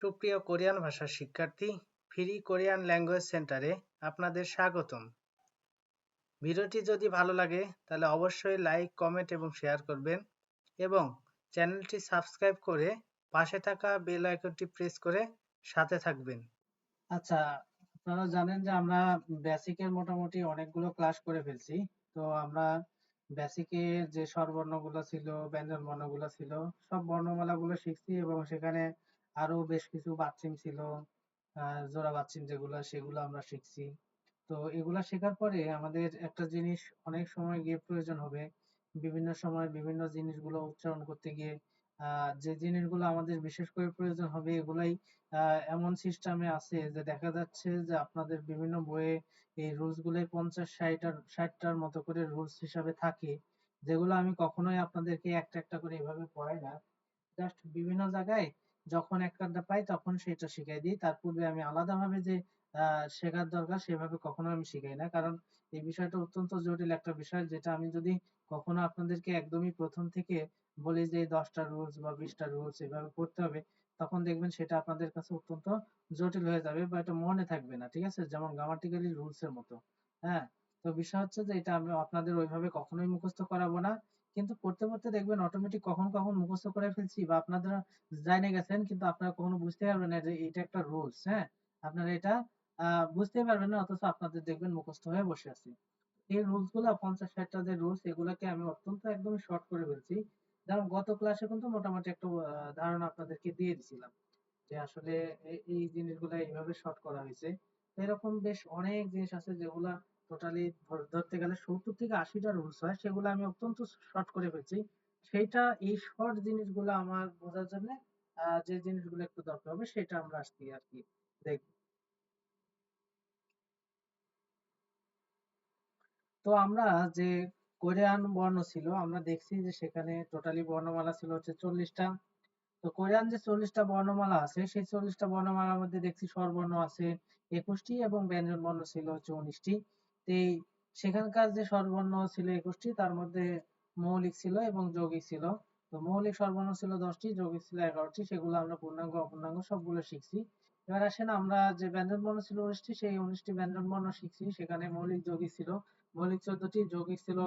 সুপ্রিয় কোরিয়ান ভাষার শিক্ষার্থী, ফ্রি কোরিয়ান ল্যাঙ্গুয়েজ সেন্টারে আপনাদের স্বাগতম। ভিডিওটি যদি ভালো লাগে তাহলে অবশ্যই লাইক, কমেন্ট এবং শেয়ার করবেন এবং চ্যানেলটি সাবস্ক্রাইব করে পাশে থাকা বেল আইকনটি প্রেস করে সাথে থাকবেন। আচ্ছা, আপনারা জানেন যে আমরা বেসিকের মোটামুটি অনেকগুলো ক্লাস করে ফেলছি। তো আমরা বেসিকের যে স্বরবর্ণগুলো ছিল, ব্যঞ্জন বর্ণগুলো ছিল, সব বর্ণমালাগুলো শিখছি এবং সেখানে আরো বেশ কিছু বাচ্চিম ছিল, জোড়া বাচ্চিম যেগুলো সেগুলো আমরা শিখছি। তো এগুলা শেখার পরে আমাদের একটা জিনিস অনেক সময় গিয়ে প্রয়োজন হবে, বিভিন্ন সময় বিভিন্ন জিনিসগুলো উচ্চারণ করতে গিয়ে যে জিনিসগুলো আমাদের বিশেষ করে প্রয়োজন হবে এগুলাই এমন সিস্টেমে আছে যে দেখা যাচ্ছে যে আপনাদের বিভিন্ন বইয়ে এই রুলস গুলোই 50-60টার মতো করে রুলস হিসাবে থাকে, যেগুলো আমি কখনোই আপনাদেরকে একটা একটা করে এভাবে পড়াই না। জাস্ট বিভিন্ন জায়গায় যখন একটা পাই তখন সেটা শিখাই দিই। তার পূর্বে আমি আলাদাভাবে যে শেখার দরকার সেভাবে কখনো আমি শিখাই না, কারণ এই বিষয়টা অত্যন্ত জটিল একটা বিষয়, যেটা আমি যদি কখনো আপনাদেরকে একদমই প্রথম থেকে বলি যে 10টা রুলস বা 20টা রুলস এভাবে পড়তে হবে, তখন দেখবেন সেটা আপনাদের কাছে অত্যন্ত জটিল হয়ে যাবে বা এটা মনে থাকবে না। ঠিক আছে, যেমন গ্রামাটিক্যালি রুলস এর মতো। হ্যাঁ, তো বিষয় হচ্ছে যে এটা আমি আপনাদের ওইভাবে কখনোই মুখস্থ করাবো না, কিন্তু পড়তে পড়তে দেখবেন অটোমেটিক কখন কখন মুখস্থ করে ফেলছি বা আপনারা জেনে গেছেন, কিন্তু আপনারা কখনো বুঝতে পারবেন না যে এটা একটা রুলস। হ্যাঁ, আপনারা এটা বুঝতেই পারবেন না, অথচ আপনাদের দেখবেন মুখস্থ হয়ে বসে আছে। এই রুলস গুলা 50-60টা যে রুলস এগুলাকে আমি অত্যন্ত একদমই শর্ট করে ফেলছি। যেমন গত ক্লাসে কিন্তু মোটামুটি একটা ধারণা আপনাদেরকে দিয়ে দিছিলাম যে আসলে এই জিনিসগুলা এইভাবে শর্ট করা হয়েছে। এরকম বেশ অনেক জিনিস আছে যেগুলা টোটালি ধরতে গেলে 70 থেকে 80টা রুলস হয়, সেগুলো আমি অত্যন্ত শর্ট করে ফেলছি। সেইটা এই শর্ট জিনিসগুলো আমার বোঝার জন্য যে জিনিসগুলো একটু দরকার হবে সেটা আমরা আজকে আর কি দেখব। তো আমরা যে কোরিয়ান বর্ণ ছিল আমরা দেখছি যে সেখানে টোটালি বর্ণমালা ছিল হচ্ছে 40টা। তো কোরিয়ান যে 40টা বর্ণমালা আছে সেই 40টা বর্ণমালার মধ্যে দেখছি স্বরবর্ণ আছে 21টি এবং ব্যঞ্জন বর্ণ ছিল হচ্ছে 19টি। তো সেখানকার যে স্বরবর্ণ ছিল 21টি, তার মধ্যে মৌলিক ছিল এবং যৌগিক ছিল। তো মৌলিক স্বরবর্ণ ছিল 10টি, যৌগিক ছিল 11টি, সেগুলো আমরা পূর্ণাঙ্গ অপূর্ণাঙ্গ সবগুলো শিখছি। এবার আসেন আমরা যে ব্যঞ্জন বর্ণ ছিল 19টি, সেই 19টি ব্যঞ্জন বর্ণ শিখছি। সেখানে মৌলিক যৌগিক ছিল মৌলিক 14টি, যৌগিক ছিল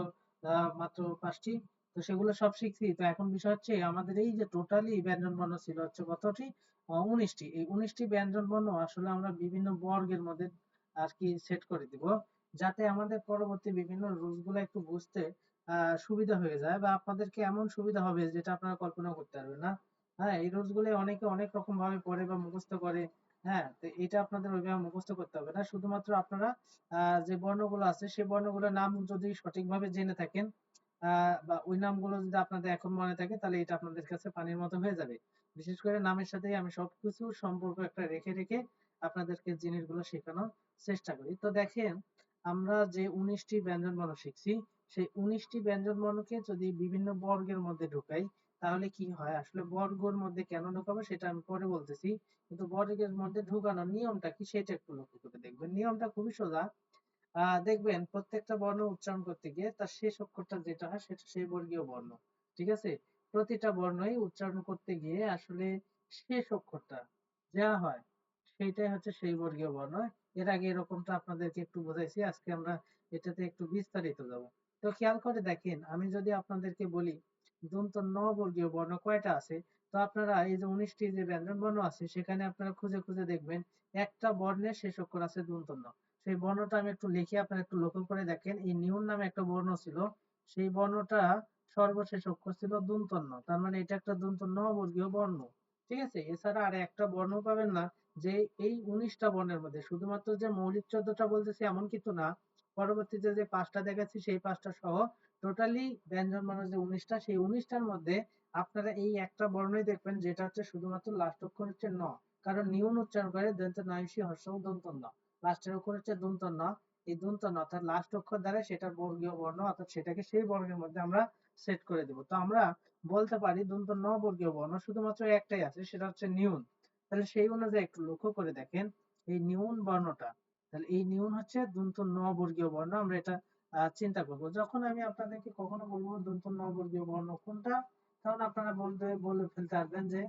মাত্র 5টি। তো সেগুলো সব শিখছি। তো এখন বিষয় হচ্ছে আমাদের এই যে টোটালি ব্যঞ্জন বর্ণ ছিল হচ্ছে কতটি? 19টি। এই 19টি ব্যঞ্জন বর্ণ আসলে আমরা বিভিন্ন বর্গের মধ্যে আর কি সেট করে দিব, যাতে আমাদের পরবর্তী বিভিন্ন রুলস গুলো একটু বুঝতে সুবিধা হয়ে যায়, বা আপনাদেরকে এমন সুবিধা হবে যেটা আপনারা কল্পনা করতে পারবেন না। হ্যাঁ, এই রুলস গুলো অনেকে অনেক রকম ভাবে পড়ে বা মুখস্থ করে। হ্যাঁ, তো এটা আপনাদের ওইভাবে মুখস্থ করতে হবে না, শুধুমাত্র আপনারা যে বর্ণগুলো আছে সেই বর্ণগুলোর নাম যদি সঠিকভাবে জেনে থাকেন বা ওই নামগুলো যদি আপনাদের এখন মনে থাকে তাহলে এটা আপনাদের কাছে পানির মতো হয়ে যাবে। বিশেষ করে নামের সাথে আমি সবকিছু সম্পর্ক একটা রেখে রেখে আপনাদেরকে জিনিসগুলো শেখানোর চেষ্টা করি। তো দেখেন, আমরা যে 19টি ব্যঞ্জন বর্ণ শিখছি সেই 19টি ব্যঞ্জন বর্ণকে যদি বিভিন্ন বর্গের মধ্যে ঢুকাই তাহলে কি হয়, আসলে বর্গের মধ্যে কেন ঢুকাবো সেটা আমি পরে বলতেছি, কিন্তু বর্গের মধ্যে ঢুকানোর নিয়মটা কি সেটা একটু লক্ষ্য করে দেখবেন। নিয়মটা খুবই সোজা। দেখবেন প্রত্যেকটা বর্ণ উচ্চারণ করতে গিয়ে তার শেষ অক্ষরটা যেটা হয় সেটা সেই বর্গীয় বর্ণ। ঠিক আছে, প্রতিটা বর্ণই উচ্চারণ করতে গিয়ে আসলে শেষ অক্ষরটা যা হয় সেইটাই হচ্ছে সেই বর্গীয় বর্ণ। এর আগে এরকমটা আপনাদেরকে একটু বোঝাইছি, আজকে আমরা এটাতে একটু বিস্তারিত যাব। তো খেয়াল করে দেখেন, আমি যদি আপনাদেরকে বলি দন্ত ন বর্গীয় বর্ণ কয়টা আছে, তো আপনারা এই যে 19টি যে ব্যঞ্জন বর্ণ আছে সেখানে আপনারা খুঁজে খুঁজে দেখবেন একটা বর্ণের শেষ অক্ষর আছে দন্ত ন। সেই বর্ণটা আমি একটু লিখি, আপনারা একটু লক্ষ্য করে দেখেন। এই নিউন নামে একটা বর্ণ ছিল, সেই বর্ণটা সর্বশেষ অক্ষর ছিল দন্ত ন, তার মানে এটা একটা দন্ত ন বর্গীয় বর্ণ। ঠিক আছে, এছাড়া আর একটা বর্ণ পাবেন না যে এই 19টা বর্ণের মধ্যে শুধুমাত্র যে মৌলিক 14টা বলতেছি এমন কিন্তু না, পরবর্তীতে যে 5টা দেখাচ্ছি সেই 5টা সহ টোটালি ব্যঞ্জন বর্ণ যে 19টা, সেই 19টার মধ্যে আপনারা এই একটা বর্ণই দেখবেন যেটা হচ্ছে শুধুমাত্র লাস্ট অক্ষর হচ্ছে ন, কারণ নিউন উচ্চারণ করে দন্ত নয়সী হর্ষ দন্ত ন, লাস্টের অক্ষর হচ্ছে দন্ত ন। এই দন্ত ন অর্থাৎ লাস্ট অক্ষর দ্বারা সেটা বর্গীয় বর্ণ, অর্থাৎ সেটাকে সেই বর্গের মধ্যে আমরা সেট করে দেব। তো আমরা বলতে পারি দন্ত ন বর্গীয় বর্ণ শুধুমাত্র একটাই আছে, সেটা হচ্ছে নিউন। তাহলে সেই অনুযায়ী একটু লক্ষ্য করে দেখেন এই নিউন বর্ণটা, তাহলে এই নিউন হচ্ছে দন্ত ন বর্গীয় বর্ণ। আমরা এটা চিন্তা করব যখন আমি আপনাদেরকে কখনো বলবো দন্ত ন বর্গীয় বর্ণ কোনটা, তখন আপনারা বলে ফেলতে পারবেন যে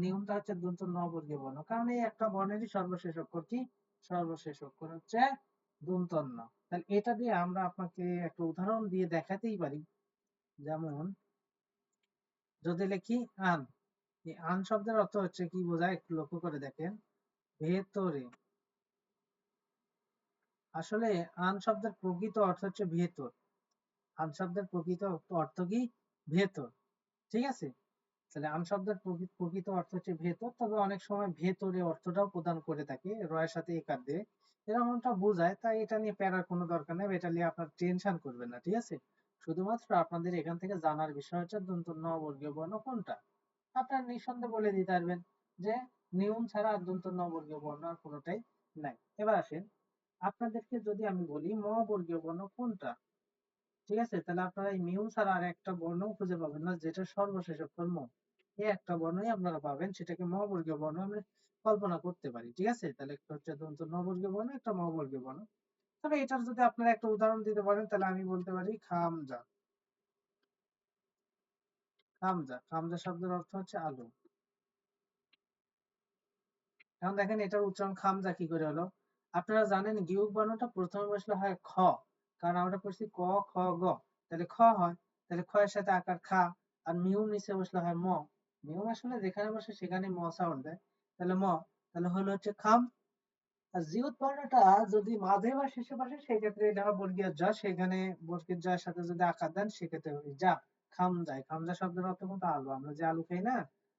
নিয়মটা হচ্ছে দন্ত ন বর্গীয় বর্ণ, কারণ এই একটা বর্ণেরই সর্বশেষ অক্ষর কি, সর্বশেষ অক্ষর হচ্ছে দন্ত ন। তাহলে এটা দিয়ে আমরা আপনাকে একটা উদাহরণ দিয়ে দেখাতেই পারি। যেমন যদি লিখি আন, এই আন শব্দের অর্থ হচ্ছে কি বোঝায় একটু লক্ষ্য করে দেখেন, ভেতরে। আসলে আন শব্দের প্রকৃত অর্থ হচ্ছে ভেতর। আন শব্দের প্রকৃত অর্থ কি, ভেতর। ঠিক আছে, তাহলে আন শব্দের প্রকৃত অর্থ হচ্ছে ভেতর, তবে অনেক সময় ভেতরে অর্থটাও প্রদান করে থাকে রয়ের সাথে একার দিয়ে, এরকমটা বোঝায়। তাই এটা নিয়ে প্যারার কোনো দরকার নেই, এটা নিয়ে আপনার টেনশন করবেন না। ঠিক আছে, শুধুমাত্র আপনাদের এখান থেকে জানার বিষয় হচ্ছে দন্ত ন বর্গীয় বর্ণ কোনটা। আপনার নিঃসন্দেহে বলে দিতে পারবেন যে নিয়ম ছাড়া আর দন্ত ন বর্গীয় বর্ণ আর কোনোটাই নাই। এবার আসেন, আপনাদেরকে যদি আমি বলি ম বর্গীয় বর্ণ কোনটা, ঠিক আছে, তাহলে আপনারা এই মিউ ছাড়া আর একটা বর্ণ খুঁজে পাবেন না যেটা সর্বশেষ অক্ষর ম। এই একটা বর্ণই আপনারা পাবেন, সেটাকে ম বর্গীয় বর্ণ আমরা কল্পনা করতে পারি। ঠিক আছে, তাহলে একটা হচ্ছে দন্ত ন বর্গীয় বর্ণ, একটা ম বর্গীয় বর্ণ। তবে এটার যদি আপনারা একটা উদাহরণ দিতে পারেন, তাহলে আমি বলতে পারি খামজা। খামজা, খামজা শব্দের অর্থ হচ্ছে আলু। এখন দেখেন এটার উচ্চারণ খামজা কি করে হলো। আপনারা জানেন গিয়োগ বর্ণটা প্রথমে বসলে হয় খ, কারণ আমরা পড়ছি ক খ গ, তাহলে খ হয়। তাহলে খ এর সাথে আকার খা, আর মিউ নিচে বসলে হয় ম। মিউ আসলে যেখানে বসে সেখানে ম সাউন্ড দেয়, তাহলে ম। তাহলে হলো হচ্ছে খাম। আর জিউত বর্ণটা যদি মাঝে বা শেষে বসে সেক্ষেত্রে এটা হয় বর্গীয় জ, সেখানে বর্গীয় জয়ের সাথে যদি আকার দেন সেক্ষেত্রে হবে যা। খামজায়, খামজা শব্দের অর্থ কিন্তু আলু, আমরা যে আলু খাই না,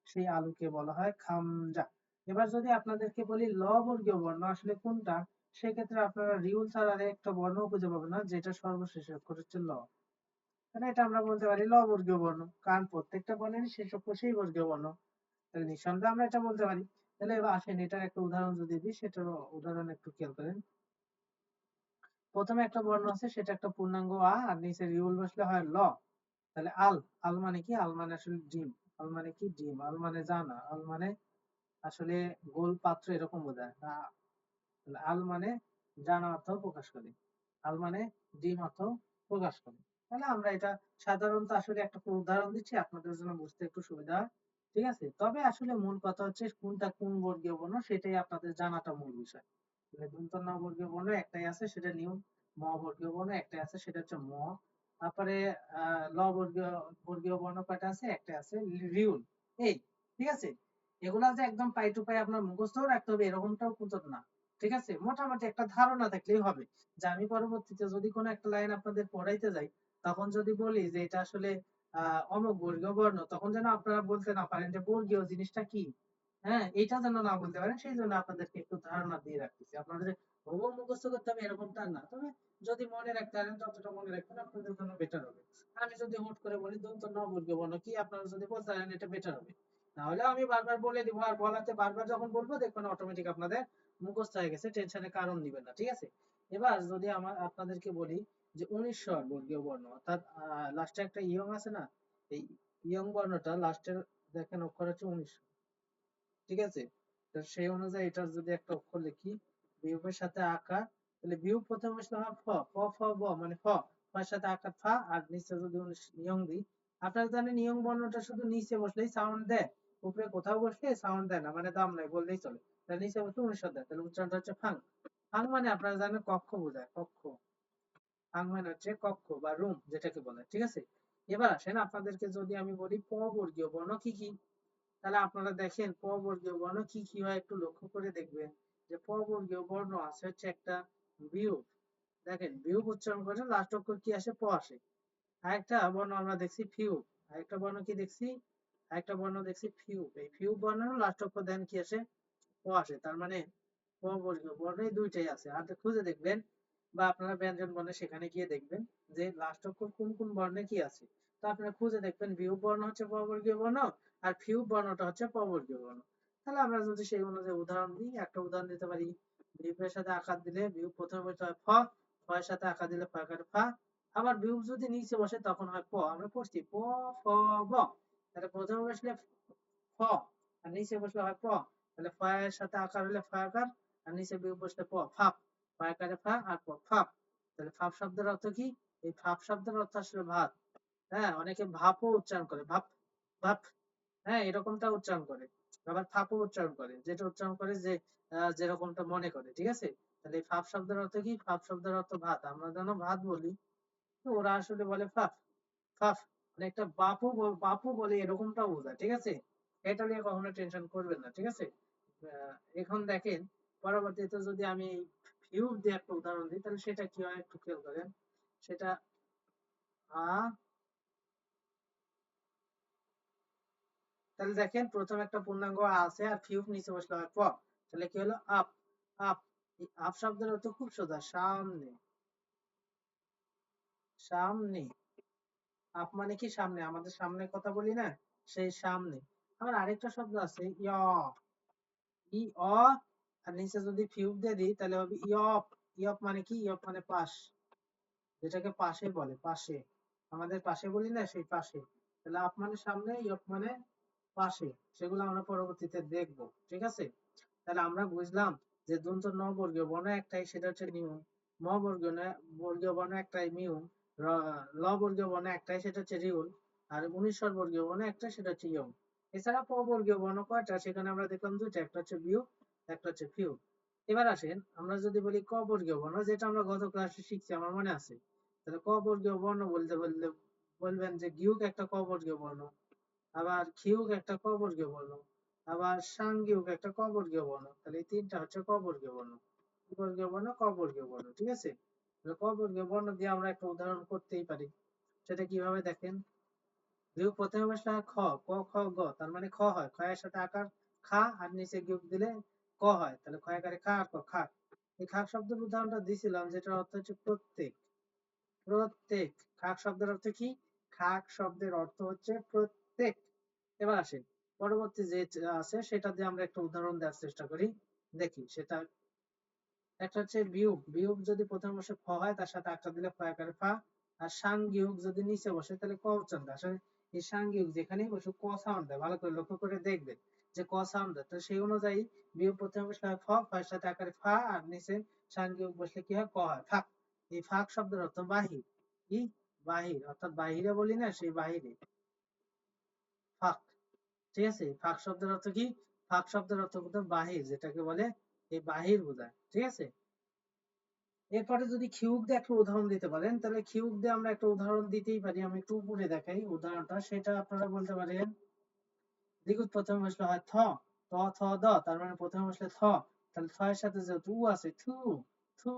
সেই আলুকে বলা হয় খামজা। এবার যদি আপনাদেরকে বলি ল বর্গীয় বর্ণ আসলে কোনটা, সেক্ষেত্রে আপনারা রিউল ছাড়া আর একটা বর্ণ খুঁজে পাবেন না যেটা সর্বশেষ অক্ষর হচ্ছে ল। তাহলে এটা আমরা বলতে পারি ল বর্গীয় বর্ণ, কারণ প্রত্যেকটা বর্ণেরই শেষ অক্ষর সেই বর্গীয় বর্ণ। তাহলে নিঃসন্দেহে আমরা এটা বলতে পারি। তাহলে এবার আসেন এটার একটা উদাহরণ যদি দিই, সেটার উদাহরণ একটু খেয়াল করেন। প্রথমে একটা বর্ণ আছে, সেটা একটা পূর্ণাঙ্গ আ, আর নিচে রিউল বসলে হয় ল। তাহলে আল, আল মানে কি, আল মানে আসলে ডিম। আল মানে কি, ডিম। আল মানে জানা, আল মানে আসলে গোল পাত্র এরকম বোঝায়। তাহলে আল মানে জানা অর্থ প্রকাশ করে, আল মানে ডিম অর্থ প্রকাশ করে। তাহলে আমরা এটা সাধারণত আসলে একটা উদাহরণ দিচ্ছি আপনাদের জন্য বুঝতে একটু সুবিধা হয়। ঠিক আছে, তবে আসলে মূল কথা হচ্ছে কোনটা কোন বর্গীয় বর্ণ সেটাই আপনাদের জানাটা মূল বিষয়। দন্ত ন বর্গীয় বর্ণ একটাই আছে, সেটা নিয়ম। ম বর্গীয় বর্ণ একটাই আছে, সেটা হচ্ছে ম। তারপরে ল বর্গীয় বর্গীয় বর্ণ কয়টা আছে, একটা আছে রিউল। এই, ঠিক আছে, এগুলা যে একদম পাই টু পাই আপনার মুখস্থ রাখতে হবে এরকমটাও কিন্তু না। ঠিক আছে, মোটামুটি একটা ধারণা থাকলেই হবে, যে আমি পরবর্তীতে যদি কোনো একটা লাইন আপনাদের পড়াইতে যাই, তখন যদি বলি যে এটা আসলে অমুক বর্গীয় বর্ণ, তখন যেন আপনারা বলতে না পারেন যে বর্গীয় জিনিসটা কি। হ্যাঁ, এটা যেন না বলতে পারেন, সেই জন্য আপনাদেরকে একটু ধারণা দিয়ে রাখতেছি। আপনারা যে হুবহু মুখস্থ করতে হবে এরকমটা না, তবে যদি মনে রাখতে পারেন যতটা মনে রাখবেন আপনাদের জন্য বেটার হবে। আমি যদি হুট করে বলি দন্ত ন বর্গীয় বর্ণ কি, আপনারা যদি বলতে পারেন এটা বেটার হবে। তাহলে আমি বারবার বলে দিব, আর বলাতে বারবার যখন বলবো দেখবেন অটোমেটিক আপনাদের মুখস্থ হয়ে গেছে, টেনশনের কারণ নিবেন না। ঠিক আছে, এবার যদি আমার আপনাদেরকে বলি যে 19 বর্গীয় বর্ণ, অর্থাৎ লাস্টে একটা ইয়ং আছে না, এই ইয়ং বর্ণটা লাস্টের দেখেন অক্ষর হচ্ছে 19। ঠিক আছে, তো সেই অনুযায়ী এটার যদি একটা অক্ষর লিখি বিয়োগের সাথে আকার, তাহলে বিয়োগ প্রথমে আসলে হয় ফ, প ফ ব মানে ফ, ফের সাথে আকার ফা, আর নিচে যদি নিয়ম দিই, আপনারা জানেন নিয়ম বর্ণটা শুধু নিচে বসলেই সাউন্ড দেয়, উপরে কোথাও বসলে সাউন্ড দেয় না, মানে দাম নাই বললেই চলে। তাহলে নিচে বসলে উনিশ দেয়, তাহলে উচ্চারণটা হচ্ছে ফাং। ফাং মানে আপনারা জানেন কক্ষ বোঝায়, কক্ষ। ফাং মানে হচ্ছে কক্ষ বা রুম যেটাকে বলে। ঠিক আছে, এবার আসেন আপনাদেরকে যদি আমি বলি প বর্গীয় বর্ণ কি কি, তাহলে আপনারা দেখেন প বর্গীয় বর্ণ কি কি হয় একটু লক্ষ্য করে দেখবেন। যে প বর্গীয় বর্ণ আছে হচ্ছে একটা বিয়োগ। দেখেন বিয়োগ উচ্চারণ করে লাস্ট অক্ষর কি আসে, প আসে। আরেকটা বর্ণ আমরা দেখছি ফিউব, আরেকটা বর্ণ কি দেখছি, আরেকটা বর্ণ দেখছি ফিউব। এই ফিউব বর্ণের লাস্ট অক্ষর দেন কি আসে, প আসে। তার মানে প বর্গীয় বর্ণ এই দুইটাই আছে। আর খুঁজে দেখবেন, বা আপনারা ব্যঞ্জন বর্ণে সেখানে গিয়ে দেখবেন যে লাস্ট অক্ষর কোন কোন বর্ণে কি আছে। তো আপনারা খুঁজে দেখবেন বিয়োগ বর্ণ হচ্ছে প বর্গীয় বর্ণ, আর ফিউব বর্ণটা হচ্ছে প বর্গীয় বর্ণ। তাহলে আমরা যদি সেই অনুযায়ী উদাহরণ দিই, একটা উদাহরণ দিতে পারি। বিয়োগের সাথে আকার দিলে বিয়োগ প্রথমে বলতে হয় ফ, ফয়ের সাথে আকার দিলে ফয়কার ফা। আবার বিয়োগ যদি নিচে বসে তখন হয় প, আমরা পড়ছি প ফ ব। তাহলে প্রথমে বসলে ফ, আর নিচে বসলে হয় প, তাহলে ফয়ের সাথে আকার হলে ফয়াকার, আর নিচে বিয়োগ বসলে প, ফাপ। ফয়াকারে ফা আর প, ফাপ। তাহলে ফাপ শব্দের অর্থ কি, এই ফাপ শব্দের অর্থ আসলে ভাত। হ্যাঁ, অনেকে ভাপও উচ্চারণ করে, ভাপ, ভাপ। হ্যাঁ, এরকমটা উচ্চারণ করে। আবার ফাপও উচ্চারণ করে, যেটা উচ্চারণ করে যে যেরকমটা মনে করে, ঠিক আছে। তাহলে ফাপ শব্দের অর্থ কি? ফাপ শব্দের অর্থ ভাত। আমরা যেন ভাত বলি, তো ওরা আসলে বলে ফাফ। ফাফ মানে একটা বাপু বলে এরকমটাও বোঝায়, ঠিক আছে। এটা নিয়ে কখনো টেনশন করবেন না, ঠিক আছে। এখন দেখেন পরবর্তীতে যদি আমি ভিউ দিয়ে একটা উদাহরণ দিই, তাহলে সেটা কি হয় একটু খেয়াল করেন। সেটা আ তাহলে দেখেন প্রথম একটা পূর্ণাঙ্গ আ আছে আর ফিউব নিচে বসলে হয় প। তাহলে কি হলো? আপ। আপ। এই আপ শব্দের অর্থ খুব সোজা, সামনে। সামনে। আপ মানে কি? সামনে। আমাদের সামনে কথা বলি না, সেই সামনে। আবার আরেকটা শব্দ আছে ইয়। ই অ আর নিচে যদি ফিউব দিয়ে দিই তাহলে হবে ইয়প। ইয়প মানে কি? ইয়প মানে পাশ, যেটাকে পাশে বলে, পাশে। আমাদের পাশে বলি না, সেই পাশে। তাহলে আপ মানে সামনে, ইয়প মানে পাশে। সেগুলো আমরা পরবর্তীতে দেখবো, ঠিক আছে। তাহলে আমরা বুঝলাম যে দন্ত ন বর্গীয় বর্ণ একটাই, সেটা হচ্ছে নিউন। ম বর্গীয় বর্ণ একটাই মিউন। ল বর্গীয় বর্ণ একটাই, সেটা হচ্ছে রিউল। আর 19 বর্গীয় বর্ণ একটা, সেটা হচ্ছে ইয়ং। এছাড়া প বর্গীয় বর্ণ কয়টা? সেখানে আমরা দেখলাম দুইটা, একটা হচ্ছে বিউ, একটা হচ্ছে ফিউ। এবার আসেন আমরা যদি বলি ক বর্গীয় বর্ণ, যেটা আমরা গত ক্লাসে শিখছি, আমার মনে আছে। তাহলে ক বর্গীয় বর্ণ বলতে বললে বলবেন যে গিউক একটা ক বর্গীয় বর্ণ, আবার খিউক একটা ক বর্গীয় বর্ণ, আবার সাংগিউক একটা ক বর্গীয় বর্ণ। তাহলে এই তিনটা হচ্ছে ক বর্গীয় বর্ণ। কি বর্গীয় বর্ণ? ক বর্গীয় বর্ণ, ঠিক আছে। তাহলে ক বর্গীয় বর্ণ দিয়ে আমরা একটা উদাহরণ করতেই পারি। সেটা কিভাবে দেখেন। গিউক প্রথমে বসলে হয় খ, ক খ গ, তার মানে খ হয়। খ এর সাথে আকার খা আর নিচে গিউক দিলে ক হয়। তাহলে খ আকারে খা আর ক, খাক। এই খাক শব্দের উদাহরণটা দিছিলাম, যেটার অর্থ হচ্ছে প্রত্যেক। প্রত্যেক। খাক শব্দের অর্থ কি? খাক শব্দের অর্থ হচ্ছে প্রত্যেক। এবার আসেন পরবর্তী যে আছে সেটা দিয়ে আমরা একটা উদাহরণ দেওয়ার চেষ্টা করি, দেখি সেটা। একটা হচ্ছে বিয়োগ। বিয়োগ যদি প্রথমে বসে ফ হয়, তার সাথে একটা দিলে ফ আকারে ফা। আর সাংগিয়োগ যদি নিচে বসে তাহলে ক উচ্চারণ দেয়। আসলে এই সাংগিয়োগ যেখানেই বসে ক সাউন্ড দেয়, ভালো করে লক্ষ্য করে দেখবেন যে ক সাউন্ড দেয়। তো সেই অনুযায়ী বিয়োগ প্রথমে বসলে হয় ফ, ফয়ের সাথে আকারে ফা, আর নিচে সাংগিয়োগ বসলে কি হয়? ক হয়, ফাক। এই ফাক শব্দের অর্থ বাহির। কি? বাহির, অর্থাৎ বাহিরে বলি না, সেই বাহিরে। ফাক, ঠিক আছে। ফাক শব্দের অর্থ কি? ফাক শব্দের অর্থ কিন্তু বাহির, যেটাকে বলে এই বাহির বোঝায়, ঠিক আছে। এরপরে যদি খিউক দিয়ে একটা উদাহরণ দিতে পারেন, তাহলে খিউক দিয়ে আমরা একটা উদাহরণ দিতেই পারি। আমি একটু উপরে দেখাই উদাহরণটা, সেটা আপনারা বলতে পারেন। দ্বিগুণ প্রথমে বসলে হয় থ, ত থ দ, তার মানে প্রথমে বসলে থ। তাহলে থ এর সাথে যেহেতু উ আছে, থু, থু,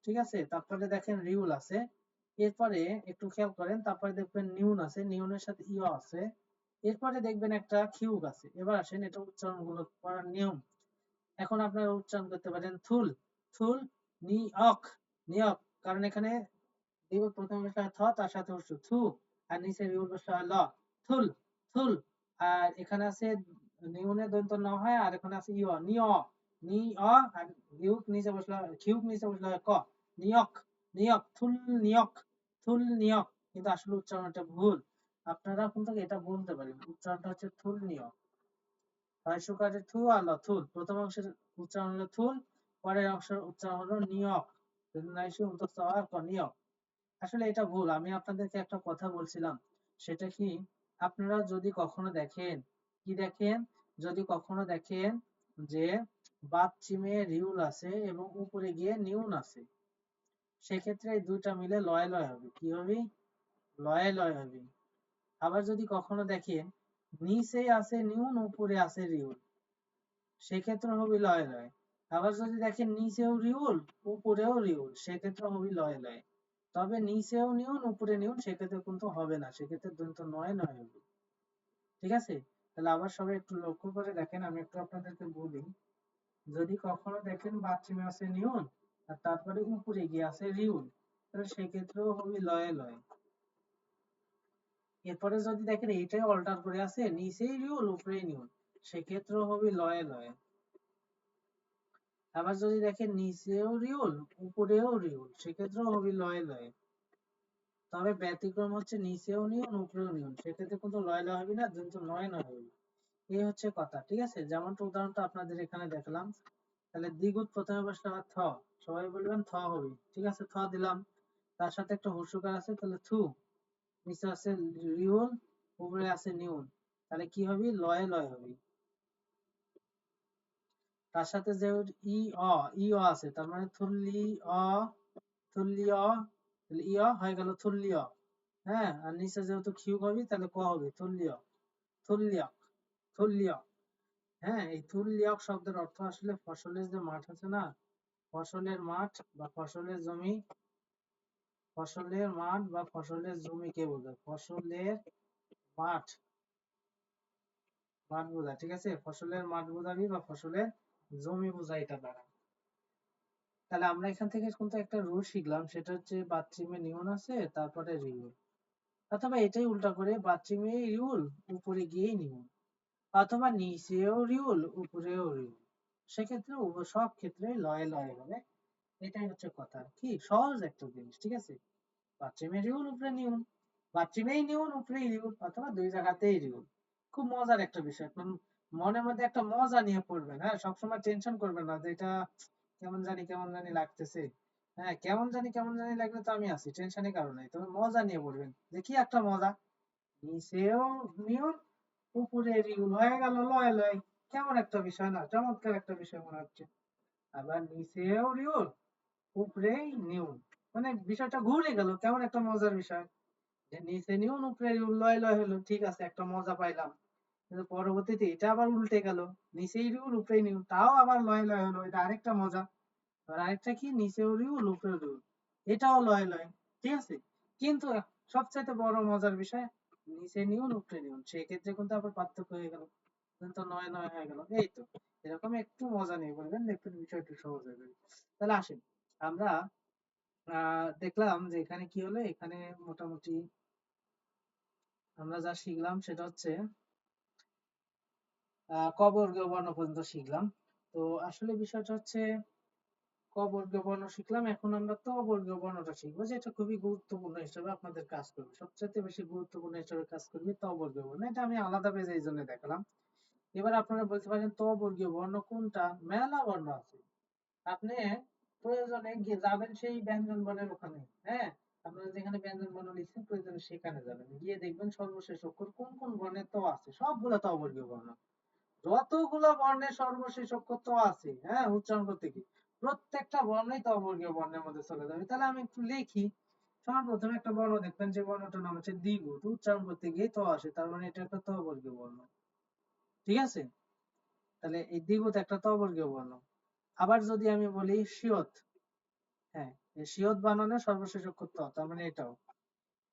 ঠিক আছে। তারপরে দেখেন রিউল আছে। এরপরে একটু খেয়াল করেন, তারপরে দেখবেন নিউন আছে, নিউনের সাথে ইয় আছে। এরপরে দেখবেন একটা খিউক আছে। এবার আসেন এটা উচ্চারণ গুলো করার নিয়ম। এখন আপনারা উচ্চারণ করতে পারেন থুল, থুল, নিয়ক, নিয়ক। কারণ এখানে দিব প্রথম বসলে থ, তার সাথে হচ্ছে থু, আর নিচে রিউল বসলে হয় ল, থুল, থুল। আর এখানে আছে নিউনে দন্ত ন হয়, আর এখানে আছে ইয়, নিয়, নি অ, আর ইউক নিচে বসলে খিউক নিচে বসলে হয় ক, নিয়ক, নিয়ক, থুল নিয়ক, থুল নিয়ক। কিন্তু আসলে উচ্চারণটা ভুল। আপনারা কিন্তু এটা বলতে পারেন, উচ্চারণটা হচ্ছে থুল নিয়ক। হয় সুকারে থু আর ল, থুল। প্রথম অংশের উচ্চারণ হলো থুল, পরের অংশের উচ্চারণ হলো নিয়ক। নিয়ক। আসলে এটা ভুল। আমি আপনাদেরকে একটা কথা বলছিলাম, সেটা কি, আপনারা যদি কখনো দেখেন, কি দেখেন, যদি কখনো দেখেন যে বাচ্চিমে রিউল আছে এবং উপরে গিয়ে নিউন আছে, সেক্ষেত্রে এই দুইটা মিলে লয় লয় হবে। কি হবে? লয় লয় হবে। আবার যদি কখনো দেখেন নিচে আছে নিউন, উপরে আছে রিউল, সেক্ষেত্রে হবে লয় লয়। আবার যদি দেখেন নিচেও রিউল, উপরেও রিউল, সেক্ষেত্রে হবে লয় লয়। তবে নিচেও নিউন, উপরে নিউন, সেক্ষেত্রে কিন্তু হবে না, সেক্ষেত্রে দন্ত নয় নয় হবে, ঠিক আছে। তাহলে আবার সবাই একটু লক্ষ্য করে দেখেন, আমি একটু আপনাদেরকে বলি। যদি কখনো দেখেন বাথরুমে আছে নিউন আর তারপরে উপরে গিয়ে আছে রিউল, তাহলে সেক্ষেত্রেও হবে লয়ে লয়। এরপরে যদি দেখেন এইটাই অল্টার করে আছে, নিচেই রিউল উপরে নিউন, সেক্ষেত্রেও হবে লয়ে লয়। আবার যদি দেখেন নিচেও রিউল, উপরেও রিউল, সেক্ষেত্রেও হবে লয়ে লয়। তবে ব্যতিক্রম হচ্ছে নিচেও নিউন, উপরেও নিউন, সেক্ষেত্রে কিন্তু লয় লয় হবে না, কিন্তু নয় নয় হবে। এই হচ্ছে কথা, ঠিক আছে। যেমনটা উদাহরণটা আপনাদের এখানে দেখলাম। তাহলে দ্বিগুণ প্রথমে বসলে হয় থ, সবাই বলবেন থ হবে, ঠিক আছে। থ দিলাম, তার সাথে একটা হর্ষকার আছে, তাহলে থু। নিচে আছে রিউল, উপরে আছে নিউন, তাহলে কি হবে? লয়ে লয় হবে। তার সাথে যে ই ই আছে, তার মানে থুল্লি ই হয়ে গেল থুল্লিয়। হ্যাঁ, আর নিচে যেহেতু খিউ পাবি তাহলে ক হবে থুল্লিয়, থুল্লিয়ক, থুল্লিয়ক। হ্যাঁ, এই থুল্লিয়ক শব্দের অর্থ আসলে ফসলের যে মাঠ আছে না, ফসলের মাঠ বা ফসলের জমি, ফসলের মাঠ বা ফসলের জমিকে বোঝায়। ফসলের মাঠ, মাঠ বোঝায়, ঠিক আছে? ফসলের মাঠ বোঝাবি বা ফসলের জমি বোঝায় এটা দ্বারা। তাহলে আমরা এখান থেকে কিন্তু একটা রুল শিখলাম, সেটা হচ্ছে বাথরুমে নিয়ন আছে তারপরে রিউল, অথবা এটাই উল্টা করে বাথরুমে রিউল উপরে গিয়েই নিয়ন, অথবা নিচেও রিউল উপরেও রিউল। সেক্ষেত্রে সব ক্ষেত্রে লয়ে লয়ে হবে। এটাই হচ্ছে কথা, কি সহজ একটা জিনিস, ঠিক আছে? বাথরুমে রিউল উপরে নিউন, বাথরুমেই নিউন উপরেই রিউল, অথবা দুই জায়গাতেই রিউল। খুব মজার একটা বিষয়, মনের মধ্যে একটা মজা নিয়ে পড়বেন। হ্যাঁ, সবসময় টেনশন করবেন না যে এটা কেমন জানি লাগতেছে। হ্যাঁ, কেমন জানি লাগলে তো আমি আছি, টেনশনের কারণে। তবে মজা নিয়ে পড়বেন, যে কি একটা মজা, নিচেও নিউন উপরে রিউল হয়ে গেল লয় লয়। কেমন একটা বিষয় না, চমৎকার একটা বিষয় মনে হচ্ছে। আবার নিচেও রিউল উপরেই নিউন, মানে বিষয়টা ঘুরে গেল, কেমন একটা মজার বিষয়, যে নিচে নিউন উপরে রিউল লয় লয় হলো। ঠিক আছে, একটা মজা পাইলাম। কিন্তু পরবর্তীতে এটা আবার উল্টে গেল, নিচেই রিউল উপরে নিউন, তাও আবার লয় লয় হলো, এটা আরেকটা মজা। আর আরেকটা কি, নিচেও রিউল উপরে রিউল, এটাও লয় লয়। ঠিক আছে, কিন্তু সবচাইতে বড় মজার বিষয়, নিচে নিউন উপরে নিউন, সেক্ষেত্রে কিন্তু আবার পার্থক্য হয়ে গেল, কিন্তু নয় নয় হয়ে গেল। এই তো, এরকম একটু মজা নিয়ে বলবেন, দেখবেন বিষয়টা সহজ হয়ে যাবে। তাহলে আসেন আমরা দেখলাম যে এখানে কি হলো, এখানে মোটামুটি আমরা যা শিখলাম সেটা হচ্ছে ক বর্গীয় বর্ণ পর্যন্ত শিখলাম। তো আসলে বিষয়টা হচ্ছে ক বর্গীয় বর্ণ শিখলাম, এখন আমরা ত বর্গীয় বর্ণটা শিখবো, যেটা খুবই গুরুত্বপূর্ণ হিসেবে আপনাদের কাজ করবে, সবচেয়ে বেশি গুরুত্বপূর্ণ হিসেবে কাজ করবে ত বর্গীয় বর্ণ। এটা আমি আলাদা পেজে এই জন্য দেখালাম। এবার আপনারা বলতে পারেন ত বর্গীয় বর্ণ কোনটা, মেলা বর্ণ আছে। আপনি প্রয়োজনে গিয়ে যাবেন সেই ব্যঞ্জন বর্ণের ওখানে। হ্যাঁ, আপনারা যেখানে ব্যঞ্জন বর্ণ লিখছেন প্রয়োজনে সেখানে যাবেন, গিয়ে দেখবেন সর্বশেষ অক্ষর কোন কোন বর্ণের ত আছে, সবগুলো ত বর্গীয় বর্ণ। যতগুলো বর্ণের সর্বশেষ অক্ষর ত আছে, হ্যাঁ, উচ্চারণ করতে কি প্রত্যেকটা বর্ণই ত বর্গীয় বর্ণের মধ্যে চলে যাবে। তাহলে আমি একটু লিখি। সর্বপ্রথমে একটা বর্ণ দেখবেন, যে বর্ণটার নাম হচ্ছে দ্বিগুণ, উচ্চারণ করতে গিয়ে ত আসে, তার মানে এটা একটা ত বর্গীয় বর্ণ। ঠিক আছে, তাহলে এই দ্বিগুণ একটা ত বর্গীয় বর্ণ। আবার যদি আমি বলি শিয়ত, হ্যাঁ, এই শিয়ত বানানোর সর্বশেষ অক্ষর ত, তার মানে এটাও।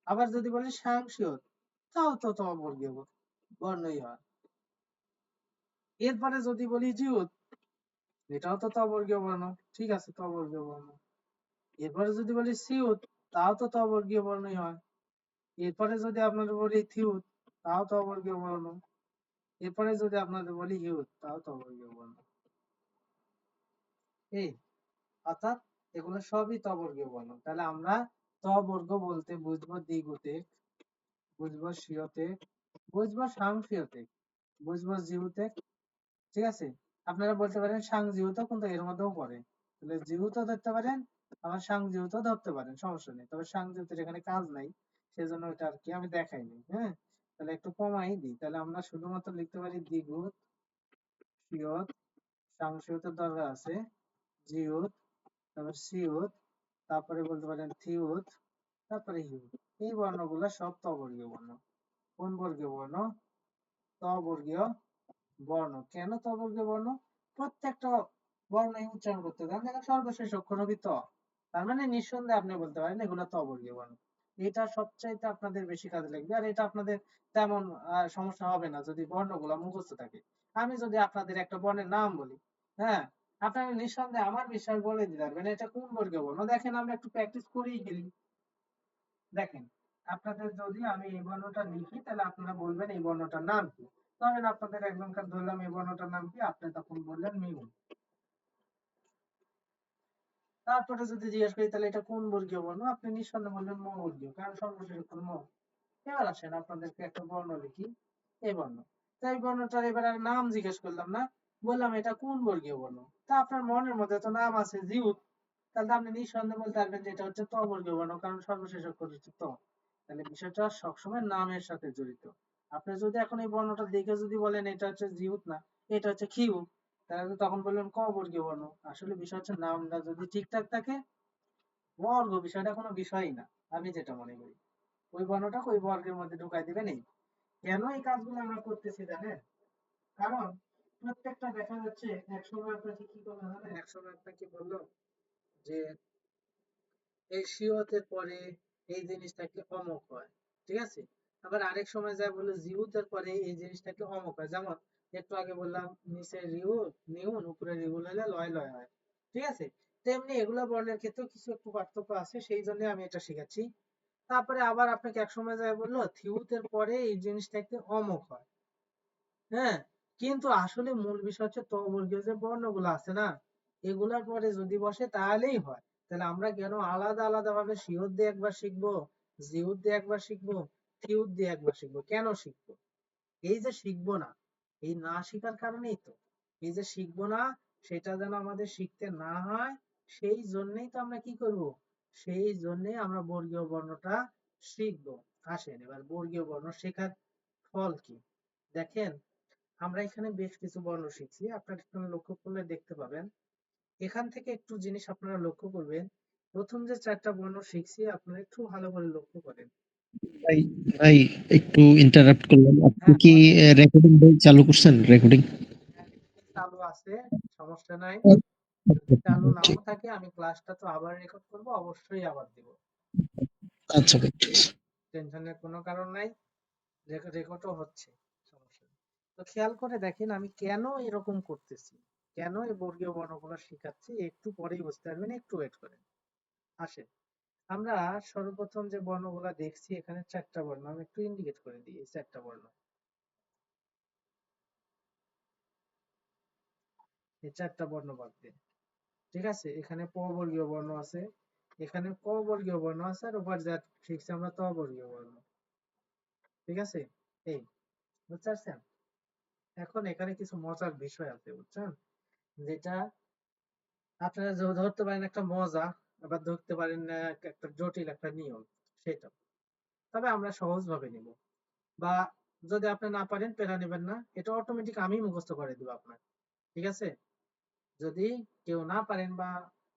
আবার যদি বলি সাংশিয়ত, তাও তো ত বর্গীয় বর্ণই হয়। এরপরে যদি বলি জিউত, এটাও তো ত বর্গীয় বর্ণ। ঠিক আছে, ত বর্গীয় বর্ণ। এরপরে যদি বলি সিউত, তাও তো ত বর্গীয় বর্ণই হয়। এরপরে যদি আপনাদের বলি থিউত, তাও ত বর্গীয় বর্ণ। এরপরে যদি আপনাদের বলি হিউত, তাও ত বর্গীয় বর্ণ। এই, অর্থাৎ এগুলো সবই ত বর্গীয় বর্ণ। তাহলে আমরা ত বর্গ বলতে বুঝবো দ্বিগুতে, বুঝবো শিয়তে, বুঝবো সাংশিয়তে, বুঝবো জিহুতে। ঠিক আছে, আপনারা বলতে পারেন সাংজিহুত, কিন্তু এর মধ্যেও পড়ে। তাহলে জিহুত ধরতে পারেন, আবার সাংজিহুত ধরতে পারেন, সমস্যা নেই। তবে সাংজিহুতের এখানে কাজ নাই, সেজন্য এটা আর কি আমি দেখাইনি। হ্যাঁ, তাহলে একটু কমাই দিই, তাহলে আমরা শুধুমাত্র লিখতে পারি দ্বিগুত, শিয়ত, সাংশিহুতের দরকার আছে, জিহুত, তারপর সিউত, তারপরে বলতে পারেন থিউত, তারপরে হিউত। এই বর্ণগুলো সব ত বর্গীয় বর্ণ। কোন বর্গীয় বর্ণ? ত বর্গীয় বর্ণ। কেন ত বর্গীয় বর্ণ? প্রত্যেকটা বর্ণই উচ্চারণ করতে দেন, দেখেন সর্বশেষ অক্ষর হবে ত, তার মানে নিঃসন্দেহে আপনি বলতে পারেন এগুলো ত বর্গীয় বর্ণ। এটা সবচাইতে আপনাদের বেশি কাজে লাগবে, আর এটা আপনাদের তেমন সমস্যা হবে না যদি বর্ণগুলো মুখস্থ থাকে। আমি যদি আপনাদের একটা বর্ণের নাম বলি, হ্যাঁ, আপনারা নিঃসন্দেহে আমার বিশ্বাস বলে দিতে পারবেন এটা কোন বর্গীয় বর্ণ। দেখেন আমরা একটু প্র্যাকটিস করেই গেলি। দেখেন, আপনাদের যদি আমি এই বর্ণটা লিখি, তাহলে আপনারা বলবেন এই বর্ণটার নাম কি। ধরেন আপনাদের একজনকার ধরলাম এই বর্ণটার নাম কি, আপনি তখন বললেন মিউ। তারপরে যদি জিজ্ঞেস করি তাহলে এটা কোন বর্গীয় বর্ণ, আপনি নিঃসন্দেহে বলবেন ম বর্গীয়, কারণ সর্বশেষ অক্ষর ম। এবার আসেন আপনাদেরকে একটা বর্ণ লিখি, এই বর্ণ। তো এই বর্ণটার এবার আর নাম জিজ্ঞেস করলাম না, বললাম এটা কোন বর্গীয় বর্ণ। তা আপনার মনের মধ্যে তো নাম আছে জিউত, তাহলে আপনি নিঃসন্দেহে বলতে পারবেন যে এটা হচ্ছে ত বর্গীয় বর্ণ, কারণ সর্বশেষ অক্ষর হচ্ছে ত। তাহলে বিষয়টা সবসময় নামের সাথে জড়িত। আপনি যদি এখন এই বর্ণটা দেখে যদি বলেন এটা হচ্ছে জিউত না, এটা হচ্ছে খিউ, তাহলে তখন বললেন ক বর্গীয় বর্ণ। আসলে বিষয় হচ্ছে নামটা যদি ঠিকঠাক থাকে, বর্গ বিষয়টা কোনো বিষয়ই না, আমি যেটা মনে করি। ওই বর্ণটাকে ওই বর্গের মধ্যে ঢুকাই দিবেন। এই কেন এই কাজগুলো আমরা করতেছি জানেন? কারণ প্রত্যেকটা দেখা যাচ্ছে একসময় আপনাকে কি করলো জানেন, একসময় আপনাকে বললো যে এই সিওতের পরে এই জিনিসটাকে অমুক হয়, ঠিক আছে? আবার আরেক সময় যায় বলে জিউতের পরে এই জিনিসটাকে অমুক হয়। যেমন একটু আগে বললাম নিচে রিউ নিউন, উপরে রিউল হলে লয় লয় হয়, ঠিক আছে? তেমনি এগুলা বর্ণের ক্ষেত্রেও কিছু একটু পার্থক্য আছে, সেই জন্য আমি এটা শিখাচ্ছি। তারপরে আবার আপনাকে এক সময় যায় বললো থিউতের পরে এই জিনিসটাকে অমুক হয়, হ্যাঁ? কিন্তু আসলে মূল বিষয় হচ্ছে ত বর্গীয় যে বর্ণগুলো আছে না, এগুলার পরে যদি বসে তাহলেই হয়। তাহলে আমরা কেন আলাদা আলাদা ভাবে শিওর দিয়ে একবার শিখবো, জিউত দিয়ে একবার শিখবো, থিউত দিয়ে একবার শিখবো? কেন শিখবো? এই যে শিখবো না, এই না শিখার কারণেই তো, এই যে শিখবো না, সেটা যেন আমাদের শিখতে না হয়, সেই জন্যই তো আমরা কি করব, সেই জন্যই আমরা বর্গীয় বর্ণটা শিখবো। আসেন এবার বর্গীয় বর্ণ শেখার ফল কি দেখেন। আমরা এখানে বেশ কিছু বর্ণ শিখছি, আপনারা এখানে লক্ষ্য করলে দেখতে পাবেন। এখান থেকে একটু জিনিস আপনারা লক্ষ্য করবেন। প্রথম যে চারটা বর্ণ শিখছি আপনারা একটু ভালো করে লক্ষ্য করেন। ভাই ভাই একটু ইন্টারাপ্ট করলাম। আপনি হ্যাঁ কি বলেন। রেকর্ডিং চালু করছেন? রেকর্ডিং হ্যাঁ, চালু আছে, সমস্যা নাই। যদি চালু নাও ঠিক থাকে আমি ক্লাসটা তো আবার রেকর্ড করব, অবশ্যই আবার দিব। আচ্ছা ভাই, ঠিক আছে। টেনশনের কোনো কারণ নাই, রেকর্ডও হচ্ছে, সমস্যা নেই। তো খেয়াল করে দেখেন আমি কেন এরকম করতেছি, কেন এই বর্গীয় বর্ণগুলো শিখাচ্ছি, একটু পরেই বুঝতে পারবেন, একটু ওয়েট করেন। আসে আমরা সর্বপ্রথম যে বর্ণগুলা দেখছি, এখানে চারটা বর্ণ আমি একটু ইন্ডিকেট করে দিই। এই চারটা বর্ণ, এই চারটা বর্ণ বাদ দিয়ে, ঠিক আছে? এখানে প বর্গীয় বর্ণ আছে, এখানে ক বর্গীয় বর্ণ আছে, আর উপর যা শিখছি আমরা ত বর্গীয় বর্ণ, ঠিক আছে? এই বুঝতে পারছেন? এখন এখানে কিছু মজার বিষয় আছে, বুঝছেন? যেটা আপনারা ধরতে পারেন একটা মজা, আবার ধরতে পারেন একটা জটিল একটা নিয়ম, সেটা তবে আমরা সহজ ভাবে নিব। বা যদি আপনি না পারেন পেরা নেবেন না, এটা অটোমেটিক আমি মুখস্থ করে দিব আপনার, ঠিক আছে? যদি কেউ না পারেন বা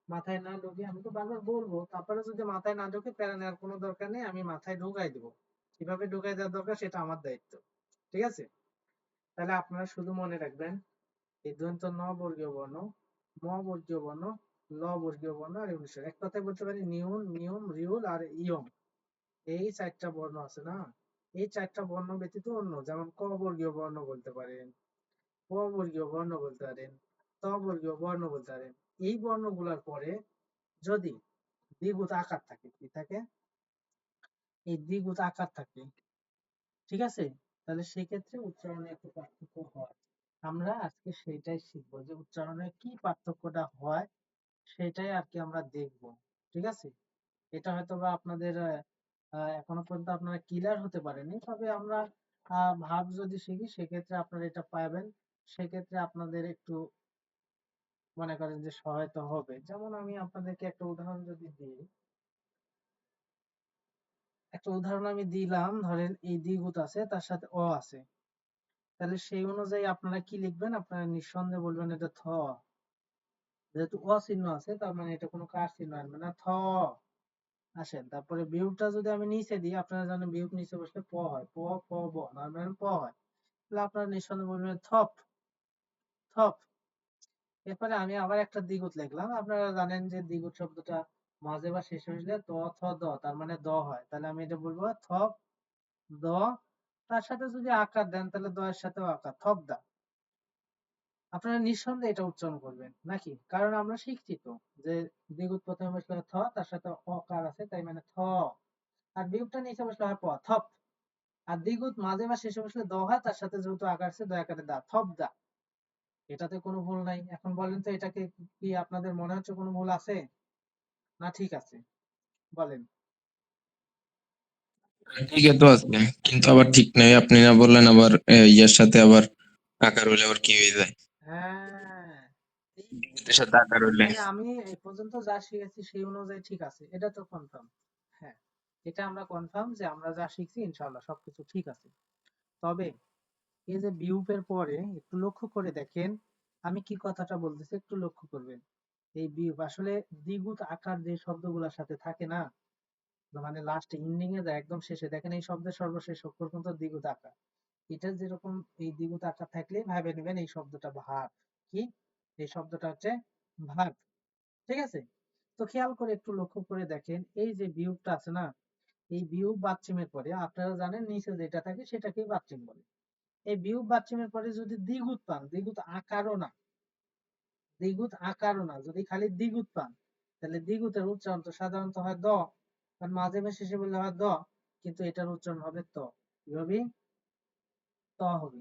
মাথায় না ঢোকে, আমি তো বারবার বলবো, তারপরে যদি মাথায় না ঢোকে প্যারা নেওয়ার কোনো দরকার নেই, আমি মাথায় ঢুকাই দিব। কিভাবে ঢুকাই দেওয়ার দরকার সেটা আমার দায়িত্ব, ঠিক আছে? তাহলে আপনারা শুধু মনে রাখবেন এই দন্ত ন বর্গীয় বর্ণ, ম বর্গীয় বর্ণ, ল বর্গীয় বর্ণ আর ইউনিশের, এক কথায় বলতে পারি নিউন, নিয়ম, রিউল আর ইয়ং। এই চারটা বর্ণ আছে না, এই চারটা বর্ণ ব্যতীত অন্য, যেমন ক বর্গীয় বর্ণ বলতে পারেন, ক বর্গীয় বর্ণ বলতে পারেন, ত বর্গীয় বর্ণ বলতে পারেন। এই বর্ণগুলোর পরে যদি দ্বিগুণ আকার থাকে, কি থাকে? এই দ্বিগুণ আকার থাকে, ঠিক আছে? তাহলে সেক্ষেত্রে উচ্চারণে একটু পার্থক্য হয়। আমরা আজকে সেটাই শিখবো, যে উচ্চারণে কি পার্থক্যটা হয়, সেটাই আর কি আমরা দেখবো, ঠিক আছে? এটা হয়তো বা আপনাদের এখনো পর্যন্ত আপনারা ক্লিয়ার হতে পারেনি, তবে আমরা ভাব যদি শিখি সেক্ষেত্রে আপনারা এটা পাবেন। সেক্ষেত্রে আপনাদের একটু মনে করেন যে সহায়তা হবে। যেমন আমি আপনাদেরকে একটা উদাহরণ যদি দিই, একটা উদাহরণ আমি দিলাম, ধরেন এই দ্বিগুণ আছে তার সাথে অ আছে, তাহলে সেই অনুযায়ী আপনারা কি লিখবেন? আপনারা নিঃসন্দেহে বলবেন এটা থ। যেহেতু অ চিহ্ন আছে তার মানে এটা কোনো কার চিহ্ন আনবে না, থ। আসেন তারপরে বিয়োগটা যদি আমি নিচে দিই, আপনারা জানেন বিয়োগ নিচে বসলে প হয়, প প ব নরমাল প হয়, তাহলে আপনারা নিঃসন্দেহে বলবেন থপ, থপ। এরপরে আমি আবার একটা দ্বিগুণ লিখলাম, আপনারা জানেন যে দ্বিগুণ শব্দটা মাঝে বা শেষে বসলে ত থ দ, তার মানে দ হয়, তাহলে আমি এটা বলবো থপ দ। তার সাথে যদি আকার দেন তাহলে দ এর সাথেও আকার, থপ দা। আপনারা নিঃসন্দেহে এটা উচ্চারণ করবেন নাকি, কারণ আমরা শিখছি তো যে দ্বিগুণ প্রথমে বসলে থ, তার সাথে অকার আছে, তাই মানে থ। আর বিয়োগটা নিচে বসলে হয় প, থপ। আর দ্বিগুণ মাঝে বা শেষে বসলে দ হয়, তার সাথে যেহেতু আকার আছে, দ আকারে দা, থপ দা। এটাতে কোনো ভুল নাই। এখন বলেন তো এটাকে কি আপনাদের মনে হচ্ছে কোনো ভুল আছে না ঠিক আছে? বলেন। ঠিকই তো আছে, কিন্তু আবার ঠিক নাই। আপনি না বললেন আবার ইয়ার সাথে আবার আকার হইলে আবার কি হয়ে যায়? হ্যাঁ, এই এর সাথে আকার হইলে মানে আমি এই পর্যন্ত যা শিখেছি সেই অনুযায়ী ঠিক আছে, এটা তো কনফার্ম। হ্যাঁ, এটা আমরা কনফার্ম যে আমরা যা শিখছি ইনশাআল্লাহ সবকিছু ঠিক আছে। তবে এই যে বিয়োগের পরে একটু লক্ষ্য করে দেখেন, আমি কি কথাটা বলতেছি একটু লক্ষ্য করবেন। এই বিয়োগ আসলে দ্বিগুণ আকার যে শব্দগুলোর সাথে থাকে না, মানে লাস্টে এন্ডিং এ যায় একদম শেষে, দেখেন এই শব্দের সর্বশেষ অক্ষর কিন্তু দ্বিগুণ আকার। এটা যেরকম এই দ্বিগুণ আকার থাকলে ভাবে নেবেন এই শব্দটা ভাগ। কি? এই শব্দটা হচ্ছে ভাগ। ঠিক আছে? তো খেয়াল করে একটু লক্ষ্য করে দেখেন, এই যে বিয়োগটা আছে না, এই বিয়োগ বাচ্চিমের পরে আপনারা জানেন নিচে যেটা থাকে সেটাকেই বাচ্চিম বলে। এই বিয়োগ বাচ্চিমের পরে যদি দ্বিগুণ পান, দ্বিগুণ আকারও না, দ্বিগুণ আকারও না, যদি খালি দ্বিগুণ পান, তাহলে দ্বিগুণের উচ্চারণ তো সাধারণত হয় দ, কারণ মাঝে শেষে বললে হয় দ, কিন্তু এটার উচ্চারণ হবে ত। কি হবে? ত হবে।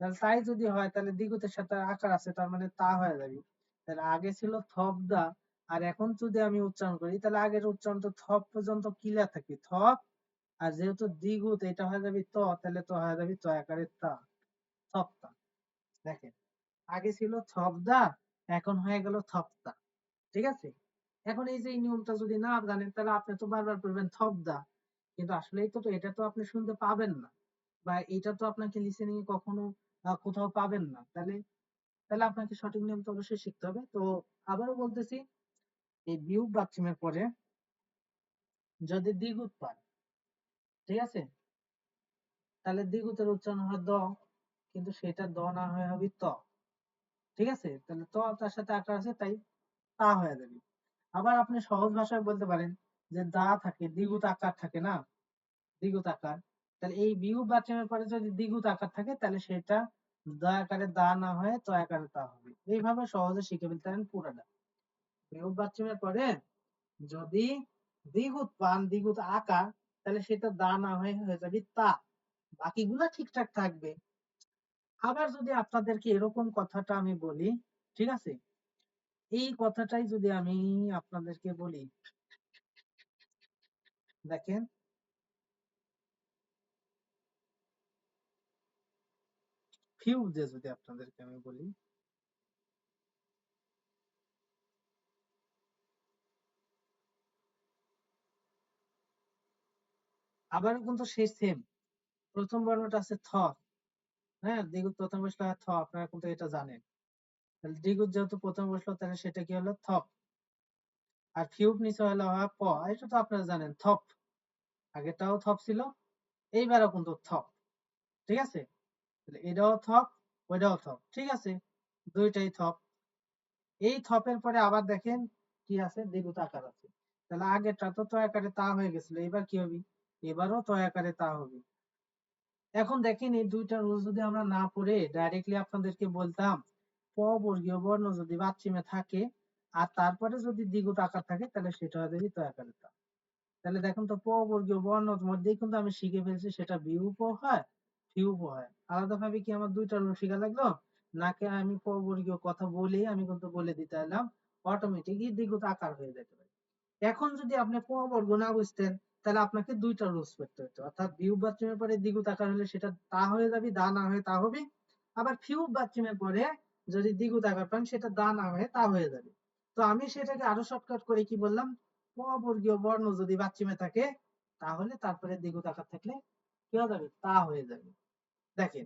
তাহলে তাই যদি হয় তাহলে দ্বিগুণের সাথে আকার আছে, তার মানে তা হয়ে যাবে। তাহলে আগে ছিল থপ দা, আর এখন যদি আমি উচ্চারণ করি তাহলে আগের উচ্চারণ তো থপ পর্যন্ত ক্লিয়ার থাকবে, থপ, আর যেহেতু দ্বিগুণ এটা হয়ে যাবে ত, তাহলে তো হয়ে যাবে ত আকারের তা, থপ্তা। দেখেন, আগে ছিল থপদা, এখন হয়ে গেল থপ্তা। ঠিক আছে? এখন এই যে এই নিয়মটা যদি না জানেন তাহলে আপনি তো বারবার করবেন থপদা, কিন্তু আসলে এটা তো আপনি শুনতে পাবেন না, বা এটা তো আপনাকে লিসেনিং এ কখনো কোথাও পাবেন না। তাহলে তাহলে আপনাকে সঠিক নিয়ম তো অবশ্যই শিখতে হবে। তো আবারও বলতেছি, এই বিয়োগ বাচ্চিমের পরে যদি দ্বিগুণ পান, ঠিক আছে, তাহলে দ্বিগুণের উচ্চারণ হয় দ, কিন্তু সেটা দ না হয়ে হবে ত। ঠিক আছে? তাহলে ত তার সাথে আকার আছে, তাই তা হয়ে যাবে। আবার আপনি সহজ ভাষায় বলতে পারেন যে দা থাকে, দ্বিগুণ আকার থাকে না, দ্বিগুণ আকার, তাহলে এই বিয়োগ বাচ্চামের পরে যদি দ্বিগুণ আকার থাকে তাহলে সেটা দা আকারে দা না হয়ে ত আকারে তা হবে। এইভাবে সহজে শিখে ফেলতে পারেন পুরাটা। বিয়োগ বাচ্চামের পরে যদি দ্বিগুণ পান, দ্বিগুণ আকার, তাহলে সেটা দা না হয়ে হয়ে যাবে তা, বাকিগুলা ঠিকঠাক থাকবে। আবার যদি আপনাদেরকে এরকম কথাটা আমি বলি, ঠিক আছে, এই কথাটাই যদি আমি আপনাদেরকে বলি, দেখেন, ফিউজে যদি আপনাদেরকে আমি বলি, আবার কিন্তু সেই সেম, প্রথম বর্ণটা আছে থ, হ্যাঁ, দ্বিগুণ প্রথম বসলো হয় থ, আপনারা কিন্তু এটা জানেন। তাহলে দ্বিগুণ যেহেতু প্রথম বসলো তাহলে সেটা কি হলো? থপ। আর ফিউব নিচে হলো হয় প, এটা তো আপনারা জানেন থপ, আগেরটাও থপ ছিল, এইবারও কিন্তু থপ। ঠিক আছে? তাহলে এটাও থপ, ওইটাও থপ, ঠিক আছে, দুইটাই থপ। এই থপের পরে আবার দেখেন কি আছে? দ্বিগুণ আকার আছে। তাহলে আগেরটা তো ত আকারে তা হয়ে গেছিল, এবার কি হবে? এবারও ত আকারে তা হবে। এখন দেখেন এই দুইটা রুল যদি আমরা না পড়ে ডাইরেক্টলি আপনাদেরকে বলতাম প বর্গীয় বর্ণ যদি বাচ্চিমে থাকে আর তারপরে যদি দ্বিগুণ আকার থাকে তাহলে সেটা হয়ে যাবে ত আকারে তা। তাহলে দেখুন তো প বর্গীয় বর্ণর মধ্যেই কিন্তু আমি শিখে ফেলছি সেটা বিউপ হয়, ফিউপ হয়। আলাদাভাবে কি আমার দুইটা রুল শেখা লাগলো? নাকি আমি প বর্গীয় কথা বলেই আমি কিন্তু বলে দিতে এলাম, অটোমেটিকই দ্বিগুণ আকার হয়ে যেতে পারে। এখন যদি আপনি প বর্গ না বুঝতেন তাহলে আপনাকে দুইটা রুলস করতে হতো, অর্থাৎ বিয়োগ বাচ্চিমের পরে দ্বিগুণ আকার হলে সেটা তা হয়ে যাবে, দা না হয়ে তা হবে। আবার ফিউব বাচ্চিমের পরে যদি দ্বিগুণ আকার পান সেটা দা না হয়ে তা হয়ে যাবে। তো আমি সেটাকে আরো শর্টকাট করে কি বললাম, প বর্গীয় বর্ণ যদি বাচ্চিমে থাকে তাহলে তারপরে দ্বিগুণ আকার থাকলে কি হয়ে যাবে? তা হয়ে যাবে। দেখেন,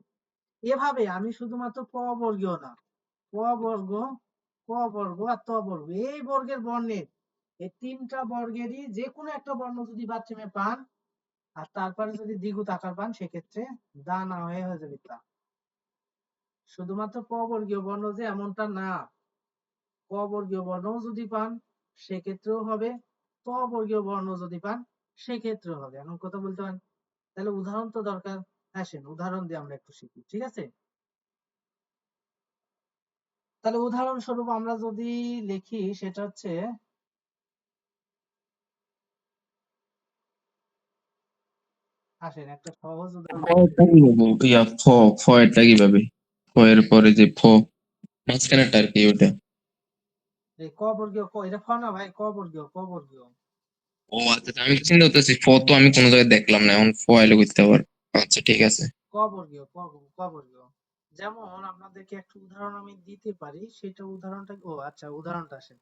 এভাবে আমি শুধুমাত্র প বর্গীয় না, ক বর্গ, ক বর্গ আর ত বর্গ, এই বর্গের বর্ণের এই তিনটা বর্গেরই যে কোনো একটা বর্ণ যদি বাচ্চামে পান আর তারপরে যদি দ্বিগুণ আকার পান সেক্ষেত্রে দা না হয়ে হয়ে যাবে তা। শুধুমাত্র ক বর্গীয় বর্ণ যে এমনটা না, ক বর্গীয় বর্ণও যদি পান সেক্ষেত্রেও হবে, ত বর্গীয় বর্ণ যদি পান সেক্ষেত্রেও হবে। এমন কথা বলতে পারেন। তাহলে উদাহরণ তো দরকার, আসেন উদাহরণ দিয়ে আমরা একটু শিখি, ঠিক আছে? তাহলে উদাহরণস্বরূপ আমরা যদি লিখি সেটা হচ্ছে, আসেন একটা সহজ উদাহরণ দিয়ে ফটা কিভাবে ইয়া ফ এটা কিভাবে? ফ এর পরে যে ফ মাঝখানেরটা আর কি ওটা? এই ক বর্গীয় ক, এটা খ না ভাই, ক বর্গীয়, ক বর্গীয়। ও আচ্ছা আচ্ছা, আমি তো চিন্তা করতেছি ফ তো আমি কোনো জায়গায় দেখলাম না, এখন ফ এলো করতে আবার। আচ্ছা ঠিক আছে। ক বর্গীয়, ক বর্গীয়। যেমন আপনাদেরকে একটা উদাহরণ আমি দিতে পারি, সেটা উদাহরণটা, ও আচ্ছা উদাহরণটা আসে,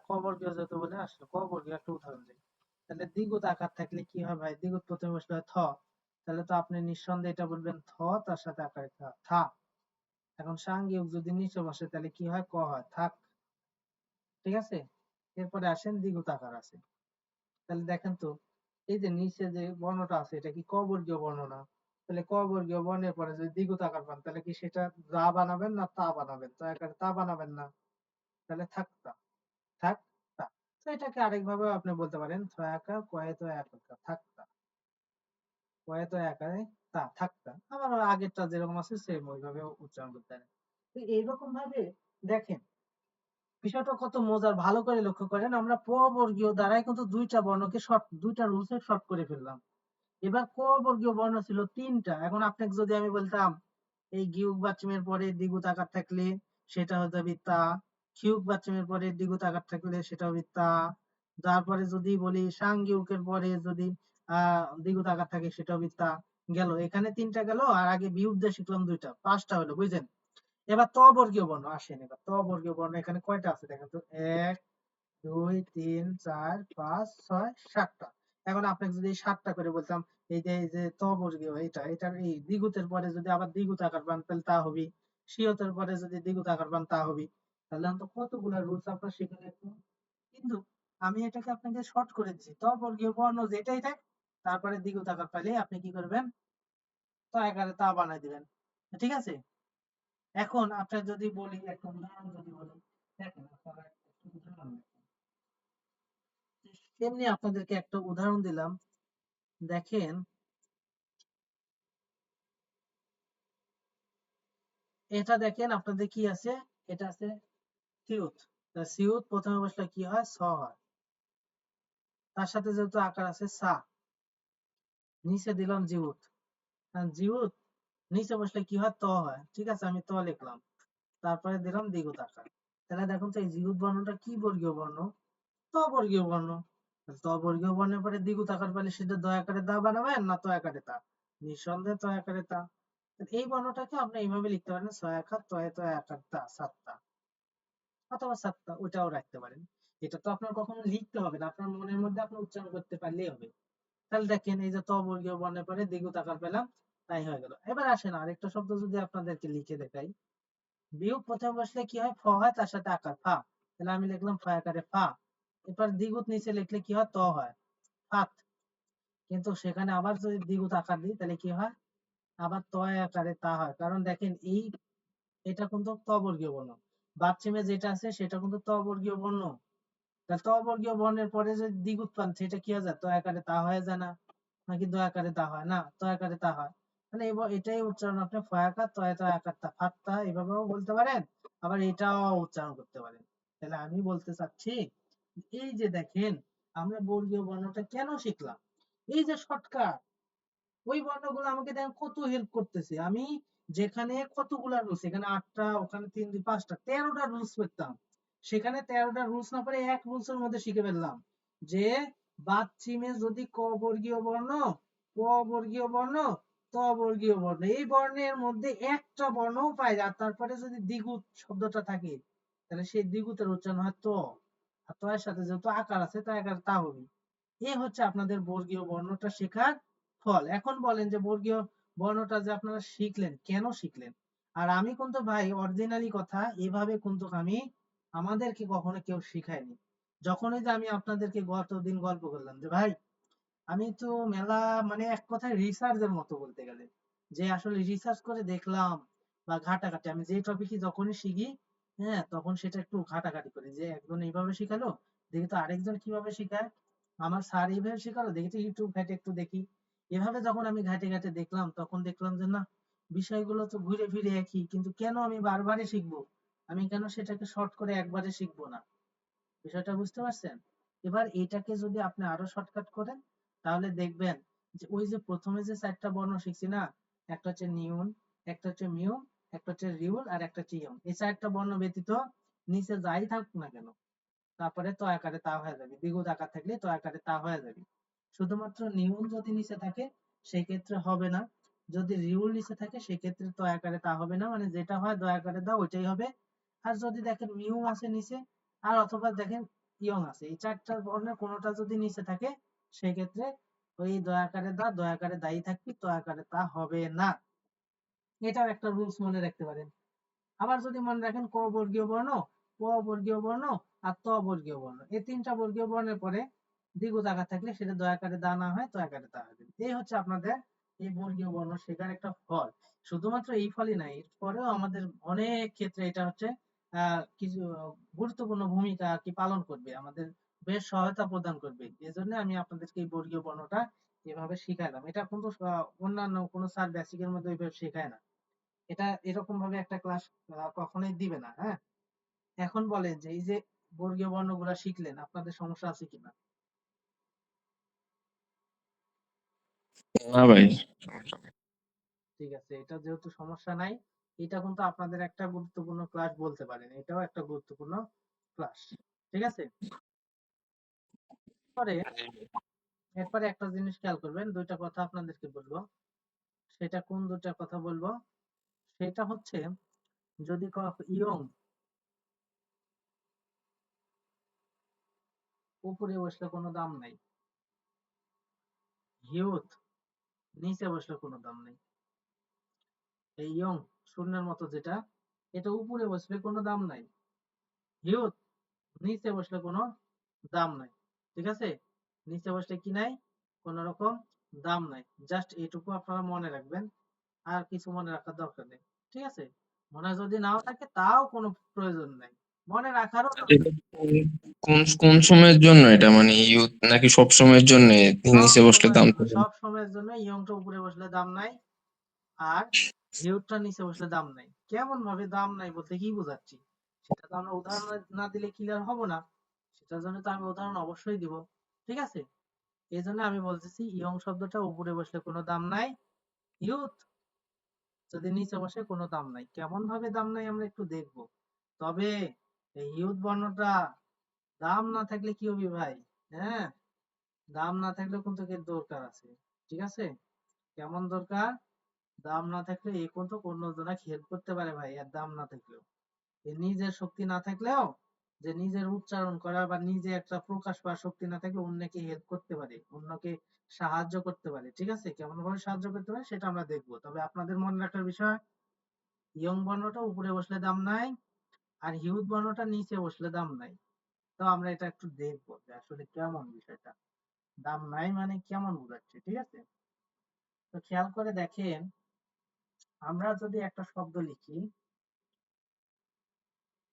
ক বর্গীয় যত বলে আসলে ক বর্গীয় একটা উদাহরণ দিই। তাহলে দ্বিগুণ আকার থাকলে কি হয় ভাই? দ্বিগুণ প্রথমে বসলে হয় থ, তাহলে তো আপনি নিঃসন্দেহে এটা বলবেন থ তার সাথে আকারে থা, থা। এখন সাংগিক যদি নিচে বসে তাহলে কি হয়, ক হয়, থাক। ঠিক আছে, এরপরে আসেন দ্বিগুণ আকার আছে। তাহলে দেখেন তো, এই যে নিচে যে বর্ণটা আছে এটা কি ক বর্গীয় বর্ণ না? তাহলে ক বর্গীয় বর্ণের পরে যদি দ্বিগুণ আকার পান তাহলে কি সেটা যা বানাবেন না তা বানাবেন? তো আকারে তা বানাবেন না, তাহলে থাকতা, থাকতা। তো এটাকে আরেকভাবে আপনি বলতে পারেন ছয় আকার কয়ে তো এক আকার থাকতা, কয়ে তো আকারে তা থাকতা। আবার ওই আগেরটা যেরকম আছে সেম ওইভাবে উচ্চারণ করতে পারেন। তো এইরকম ভাবে দেখেন বিষয়টা কত মজার, ভালো করে লক্ষ্য করেন। আমরা প বর্গীয় দ্বারাই কিন্তু দুইটা বর্ণকে শর্ট, দুইটা রুলসে শর্ট করে ফেললাম। এবার ক বর্গীয় বর্ণ ছিল তিনটা। এখন আপনাকে যদি আমি বলতাম এই গিউক বাচ্চিমের পরে দ্বিগুণ আকার থাকলে সেটা হয়ে যাবে তা, খিউক বাচ্চিমের পরে দ্বিগুণ আকার থাকলে সেটা হবে তা, তারপরে যদি বলি সাংগিউকের পরে যদি দ্বিগুণ আকার থাকে সেটা হবে তা। গেল, এখানে তিনটা গেল, আর আগে বিয়োগ দিয়ে শিখলাম দুইটা, পাঁচটা হলো, বুঝলেন? এবার ত বর্গীয় বর্ণ আসেন। এবার ত বর্গীয় বর্ণ এখানে কয়টা আছে দেখেন তো, 1 2 3 4 5 6 7টা। এখন আপনাকে যদি 7টা করে বলতাম এই যে ত বর্গীয় এটার এই দ্বিগুতের পরে যদি আবার দ্বিগুণ আকার পান তাহলে তা হবে, সিয়তের পরে যদি দ্বিগুণ আকার পান তা হবে। তাহলে তো কতগুলা রুলস আপনার শিখে রাখবো। কিন্তু আমি এটাকে আপনাকে শর্ট করে দিচ্ছি, ত বর্গীয় বর্ণ যেটাই থাক তারপরে দ্বিগুণ আকার পাইলে আপনি কি করবেন, ত আকারে তা বানাই দিবেন। ঠিক আছে, এখন আপনার যদি বলি একটা উদাহরণ যদি বলি, দেখেন আপনারা একটা উদাহরণ দেখেন। তেমনি আপনাদেরকে একটা উদাহরণ দিলাম, দেখেন এটা দেখেন আপনাদের কি আছে, এটা আছে সিউত। সিউত প্রথমে বসলে কি হয়, স হয়, তার সাথে যেহেতু আকার আছে সা, নিচে দিলাম জিউত, জিউত নিচে বসলে কি হয়, ত হয়। ঠিক আছে, আমি ত লিখলাম, তারপরে দিলাম দ্বিগুণ আকার। তাহলে দেখুন তো এই জিউত বর্ণটা কি বর্গীয় বর্ণ, ত বর্গীয় বর্ণ। ত বর্গীয় বর্ণের পরে দ্বিগুণ আকার পেলে সেটা দ আকারে দা বানাবেন না ত আকারে তা? নিঃসন্দেহে ত আকারে তা। এই বর্ণটাকে আপনি এইভাবে লিখতে পারেন, ছয় আকার তয়ে ত আকার তা, সাতটা, অথবা সাতটা, ওটাও রাখতে পারেন। এটা তো আপনার কখনো লিখতে হবে না, আপনার মনের মধ্যে আপনি উচ্চারণ করতে পারলেই হবে। তাহলে দেখেন এই যে ত বর্গীয় বর্ণের পরে দ্বিগুণ আকার পেলাম, তাই হয়ে গেল। এবার আসেন আরেকটা শব্দ যদি আপনাদেরকে লিখে দেখাই, বিয়োগ প্রথমে বসলে কি হয়, ফ হয়, তার সাথে আকার ফা। তাহলে আমি লিখলাম ফ আকারে ফা। এরপর দ্বিগুণ নিচে লিখলে কি হয়, ত হয়, ফাত। কিন্তু সেখানে আবার যদি দ্বিগুণ আকার দিই তাহলে কি হয়, আবার ত আকারে তা হয়। কারণ দেখেন এই এটা কিন্তু ত বর্গীয় বর্ণ, বাচ্চিমে যেটা আছে সেটা কিন্তু ত বর্গীয় বর্ণ। তা ত বর্গীয় বর্ণের পরে যদি দ্বিগুণ পান সেটা কি হয়ে যায়, ত আকারে তা হয়ে যায় না? নাকি দ আকারে তা হয় না, ত আকারে তা হয়। মানে এটাই উচ্চারণ আপনি ফ আকার তয় ত আকার তা ফাত্তা এভাবেও বলতে পারেন, আবার এটাও উচ্চারণ করতে পারেন। তাহলে আমি বলতে চাচ্ছি, এই যে দেখেন আমরা বর্গীয় বর্ণটা কেন শিখলাম, এই যে শর্টকাট, ওই বর্ণগুলো আমাকে দেখেন কত হেল্প করতেছে। আমি যেখানে কতগুলা রুলস, এখানে 8টা, ওখানে 3 2 5টা 13টা রুলস পেতাম, সেখানে 13টা রুলস না পারে এক রুলস এর মধ্যে শিখে ফেললাম যে বাচ্চিমে যদি ক বর্গীয় বর্ণ, ক বর্গীয় বর্ণ, ত বর্গীয় বর্ণ, এই বর্ণের মধ্যে একটা বর্ণও পাই, আর তারপরে যদি দ্বিগুণ শব্দটা থাকে তাহলে সেই দ্বিগুতের উচ্চারণ হয় ত, আর ত এর সাথে যেহেতু আকার আছে তাই আকার তা হবে। এই হচ্ছে আপনাদের বর্গীয় বর্ণটা শেখার ফল। এখন বলেন যে বর্গীয় বর্ণটা যে আপনারা শিখলেন, কেন শিখলেন? আর আমি কিন্তু ভাই অরিজিনালি কথা, এভাবে কিন্তু আমি আমাদেরকে কখনো কেউ শিখায়নি। যখনই যে আমি আপনাদেরকে গতদিন গল্প করলাম যে ভাই আমি তো মেলা, মানে এক কথায় রিসার্চের মতো বলতে গেলে, যে আসলে রিসার্চ করে দেখলাম বা ঘাটাঘাটি, আমি যে টপিকই যখনই শিখি, হ্যাঁ, তখন সেটা একটু ঘাটাঘাটি করি যে একজন এইভাবে শিখালো, দেখি তো আরেকজন কিভাবে শিখায়, আমার স্যার এইভাবে শেখালো, দেখি তো ইউটিউব ঘাটে একটু দেখি। এভাবে যখন আমি ঘাটে ঘাটে দেখলাম তখন দেখলাম যে না, বিষয়গুলো তো ঘুরে ফিরে একই, কিন্তু কেন আমি বারবারই শিখবো, আমি কেন সেটাকে শর্ট করে একবারে শিখবো না? বিষয়টা বুঝতে পারছেন? এবার এটাকে যদি আপনি আরো শর্টকাট করেন তাহলে দেখবেন যে ওই যে প্রথমে যে 4টা বর্ণ শিখছি না, একটা হচ্ছে নিউন, একটা হচ্ছে মিউন, একটা হচ্ছে রিউল, আর একটা হচ্ছে ইয়ন, এই 4টা বর্ণ ব্যতীত নিচে যাই থাকুক না কেন তারপরে ত আকারে তা হয়ে যাবে, দ্বিগুণ আকার থাকলে ত আকারে তা হয়ে যাবে। শুধুমাত্র নিউন যদি নিচে থাকে সেই ক্ষেত্রে হবে না, যদি রিউল নিচে থাকে সেই ক্ষেত্রে ত আকারে তা হবে না, মানে যেটা হয় দ আকারে দাও ওইটাই হবে। আর যদি দেখেন মিউ আছে নিচে, আর অথবা দেখেন ইয়ং আছে, এই 4টা বর্ণের কোনোটা যদি নিচে থাকে সেই ক্ষেত্রে ওই দ আকারে দা, দ আকারে দাই থাকবে, ত আকারে তা হবে না। এটাও একটা রুলস মনে রাখতে পারেন। আবার যদি মনে রাখেন ক বর্গীয় বর্ণ, প বর্গীয় বর্ণ আর ত বর্গীয় বর্ণ, এই তিনটা বর্গীয় বর্ণের পরে দ্বিগুণ আকার থাকলে সেটা দয়া আকারে দা না হয়, তো আকারে তা হবে। এই হচ্ছে আপনাদের এই বর্গীয় বর্ণ শেখার একটা ফল। শুধুমাত্র এই ফলই নাই, এরপরেও আমাদের অনেক ক্ষেত্রে এটা হচ্ছে কিছু গুরুত্বপূর্ণ ভূমিকা কি পালন করবে, আমাদের বেশ সহায়তা প্রদান করবে। এজন্য আমি আপনাদেরকে এই বর্গীয় বর্ণটা এভাবে শিখাইলাম। এটা কিন্তু অন্যান্য কোনো স্যার বেসিকের মধ্যে ওইভাবে শেখায় না। এটা এরকম ভাবে একটা ক্লাস কখনোই দিবে না। হ্যাঁ, এখন বলেন যে এই যে বর্গীয় বর্ণগুলা শিখলেন, আপনাদের সমস্যা আছে কিনা? না ভাই, সমস্যা নেই। ঠিক আছে, এটা যেহেতু সমস্যা নাই, এটা কিন্তু আপনাদের একটা গুরুত্বপূর্ণ ক্লাস বলতে পারেন, এটাও একটা গুরুত্বপূর্ণ ক্লাস। ঠিক আছে, পরে এরপরে একটা জিনিস খেয়াল করবেন, দুইটা কথা আপনাদেরকে বলবো। সেটা কোন দুইটা কথা বলবো? সেটা হচ্ছে, যদি ইয়ং উপরে বসলে কোনো দাম নাই, হিউথ নিচে বসলে কোনো দাম নাই। এই ইয়ং শূন্যের মতো যেটা, এটা উপরে বসলে কোনো দাম নাই, হিউথ নিচে বসলে কোনো দাম নাই। ঠিক আছে, নিচে বসলে কি নাই, কোন রকম দাম নাই। জাস্ট এটুকু আপনারা মনে রাখবেন, আর কিছু মনে রাখার দরকার নেই। ঠিক আছে, মনে যদি নাও থাকে তাও কোনো প্রয়োজন নাই, মনে রাখারও দরকার এটা কোন কোন সময়ের জন্য এটা, মানে ইউথ নাকি সব সময়ের জন্য সব নিচে বসলে সময়ের দাম জন্য, থাকবে? সব সময়ের জন্য ইয়ংটা উপরে বসলে দাম নাই, আর হিউজটা নিচে বসলে দাম নাই। কেমন ভাবে দাম নাই বলতে কি বোঝাচ্ছি, সেটা তো আমরা উদাহরণ না দিলে ক্লিয়ার হব না, সেটার জন্য তো আমি উদাহরণ অবশ্যই দিব। ঠিক আছে, এই জন্য আমি বলতেছি ইয়ং শব্দটা উপরে বসলে কোনো দাম নাই, ইউথ যদি নিচে বসে কোনো দাম নাই। কেমন ভাবে দাম নাই আমরা একটু দেখব। তবে এই ইউথ বর্ণটা দাম না থাকলে কি হবে ভাই? হ্যাঁ, দাম না থাকলেও কিন্তু এর দরকার আছে। ঠিক আছে, কেমন দরকার? দাম না থাকলে এ কিন্তু অন্যজনকে হেল্প করতে পারে ভাই, এর দাম না থাকলেও। এর নিজের শক্তি না থাকলেও, যে নিজের উচ্চারণ করা বা নিজে একটা প্রকাশ পাওয়ার শক্তি না থাকলে অন্যকে হেল্প করতে পারে, অন্যকে সাহায্য করতে পারে। ঠিক আছে, কেমন ভাবে সাহায্য করতে পারে সেটা আমরা দেখবো। তবে আপনাদের মনে রাখার বিষয়, ইয়ং বর্ণটা উপরে বসলে দাম নাই, আর হিউজ বর্ণটা নিচে বসলে দাম নাই। তো আমরা এটা একটু দেখবো যে আসলে কেমন বিষয়টা, দাম নাই মানে কেমন বোঝাচ্ছে। ঠিক আছে, তো খেয়াল করে দেখেন, আমরা যদি একটা শব্দ লিখি,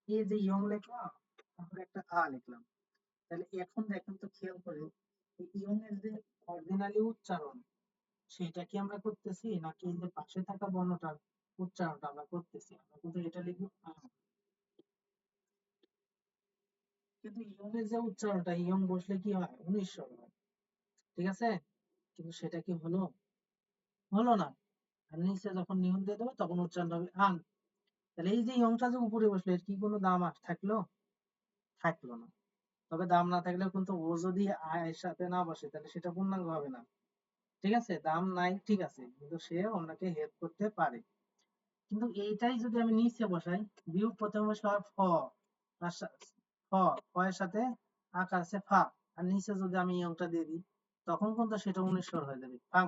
এই যে ইয়ং লিখলাম, তারপরে একটা লিখলাম, তাহলে এখন দেখেন তো খেয়াল করে, এই ইয়ং এর যে অরিজিনালি উচ্চারণ, সেটা কি আমরা করতেছি, নাকি এই যে পাশে থাকা বর্ণটার উচ্চারণটা আমরা করতেছি? আমরা কিন্তু এটা লিখবো কিন্তু ইয়ং এর যে উচ্চারণটা, ইয়ং বসলে কি হয়, 19 স্বর হয়। ঠিক আছে, কিন্তু সেটা কি হলো? হলো না। আর নিচে যখন নিয়ন দিয়ে দেবো তখন উচ্চারণ হবে আন। তাহলে এই যে ইয়ংটা যে উপরে বসলো, এর কি কোনো দাম আর থাকলো? থাকলো না। তবে দাম না থাকলেও কিন্তু ও যদি এর সাথে না বসে তাহলে সেটা পূর্ণাঙ্গ হবে না। ঠিক আছে, দাম নাই ঠিক আছে, কিন্তু সে অন্যকে হেল্প করতে পারে। কিন্তু এইটাই যদি আমি নিচে বসাই, বিয়োগ প্রথমে বসলে হয় ফ, তার ফ, ফ এর সাথে আকার আছে ফা, আর নিচে যদি আমি ইয়ংটা দিয়ে দিই, তখন কিন্তু সেটা 19 স্বর হয়ে যাবে, ফাং।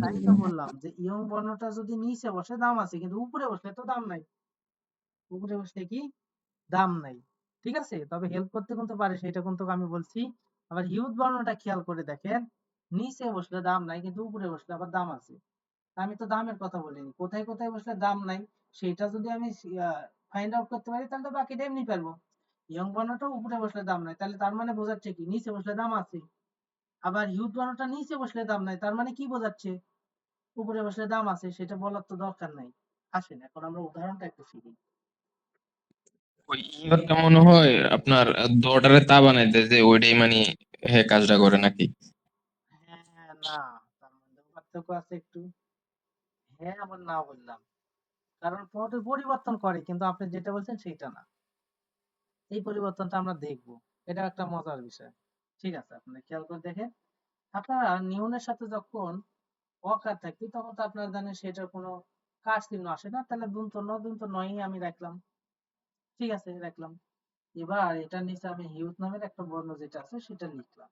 তাই তো বললাম যে ইয়ং বর্ণটা যদি নিচে বসে দাম আছে, কিন্তু উপরে বসলে তো দাম নাই। উপরে বসলে কি দাম নাই। ঠিক আছে, তবে হেল্প করতে কিন্তু পারে, সেটা কিন্তু আমি বলছি। আবার হিউজ বর্ণটা খেয়াল করে দেখেন, নিচে বসলে দাম নাই, কিন্তু উপরে বসলে আবার দাম আছে। আমি তো দামের কথা বলিনি, কোথায় কোথায় বসলে দাম নাই সেটা যদি আমি ফাইন্ড আউট করতে পারি, তাহলে তো বাকিটা এমনি পারবো। ইয়ং বর্ণটা উপরে বসলে দাম নাই, তাহলে তার মানে বোঝাচ্ছে কি নিচে বসলে দাম আছে। আবার হিউজ বর্ণটা নিচে বসলে দাম নাই, তার মানে কি বোঝাচ্ছে উপরে বসলে দাম আছে। সেটা বলার তো দরকার নাই। আসেন এখন আমরা উদাহরণটা একটু শিখি। ওই ইয়রটা মনে হয় আপনার দোটারে তা বানাইতে যে ওইটাই মানে হ্যাঁ কাজটা করে নাকি? হ্যাঁ, না, তার মধ্যে পার্থক্য আছে একটু। হ্যাঁ, আবার না বললাম, কারণ পরিবর্তন করে, কিন্তু আপনি যেটা বলছেন সেটা না। এই পরিবর্তনটা আমরা দেখব, এটা একটা মজার বিষয়। ঠিক আছে, আপনি খেয়াল করে দেখেন, আপনারা নিউনের সাথে যখন অকার থাকি তখন তো আপনারা জানেন সেটার কোনো কার চিহ্ন আসে না, তাহলে দন্ত নয়ই আমি রাখলাম। ঠিক আছে, রাখলাম। এবার এটার নিচে আমি হিউজ নামের একটা বর্ণ যেটা আছে সেটা লিখলাম।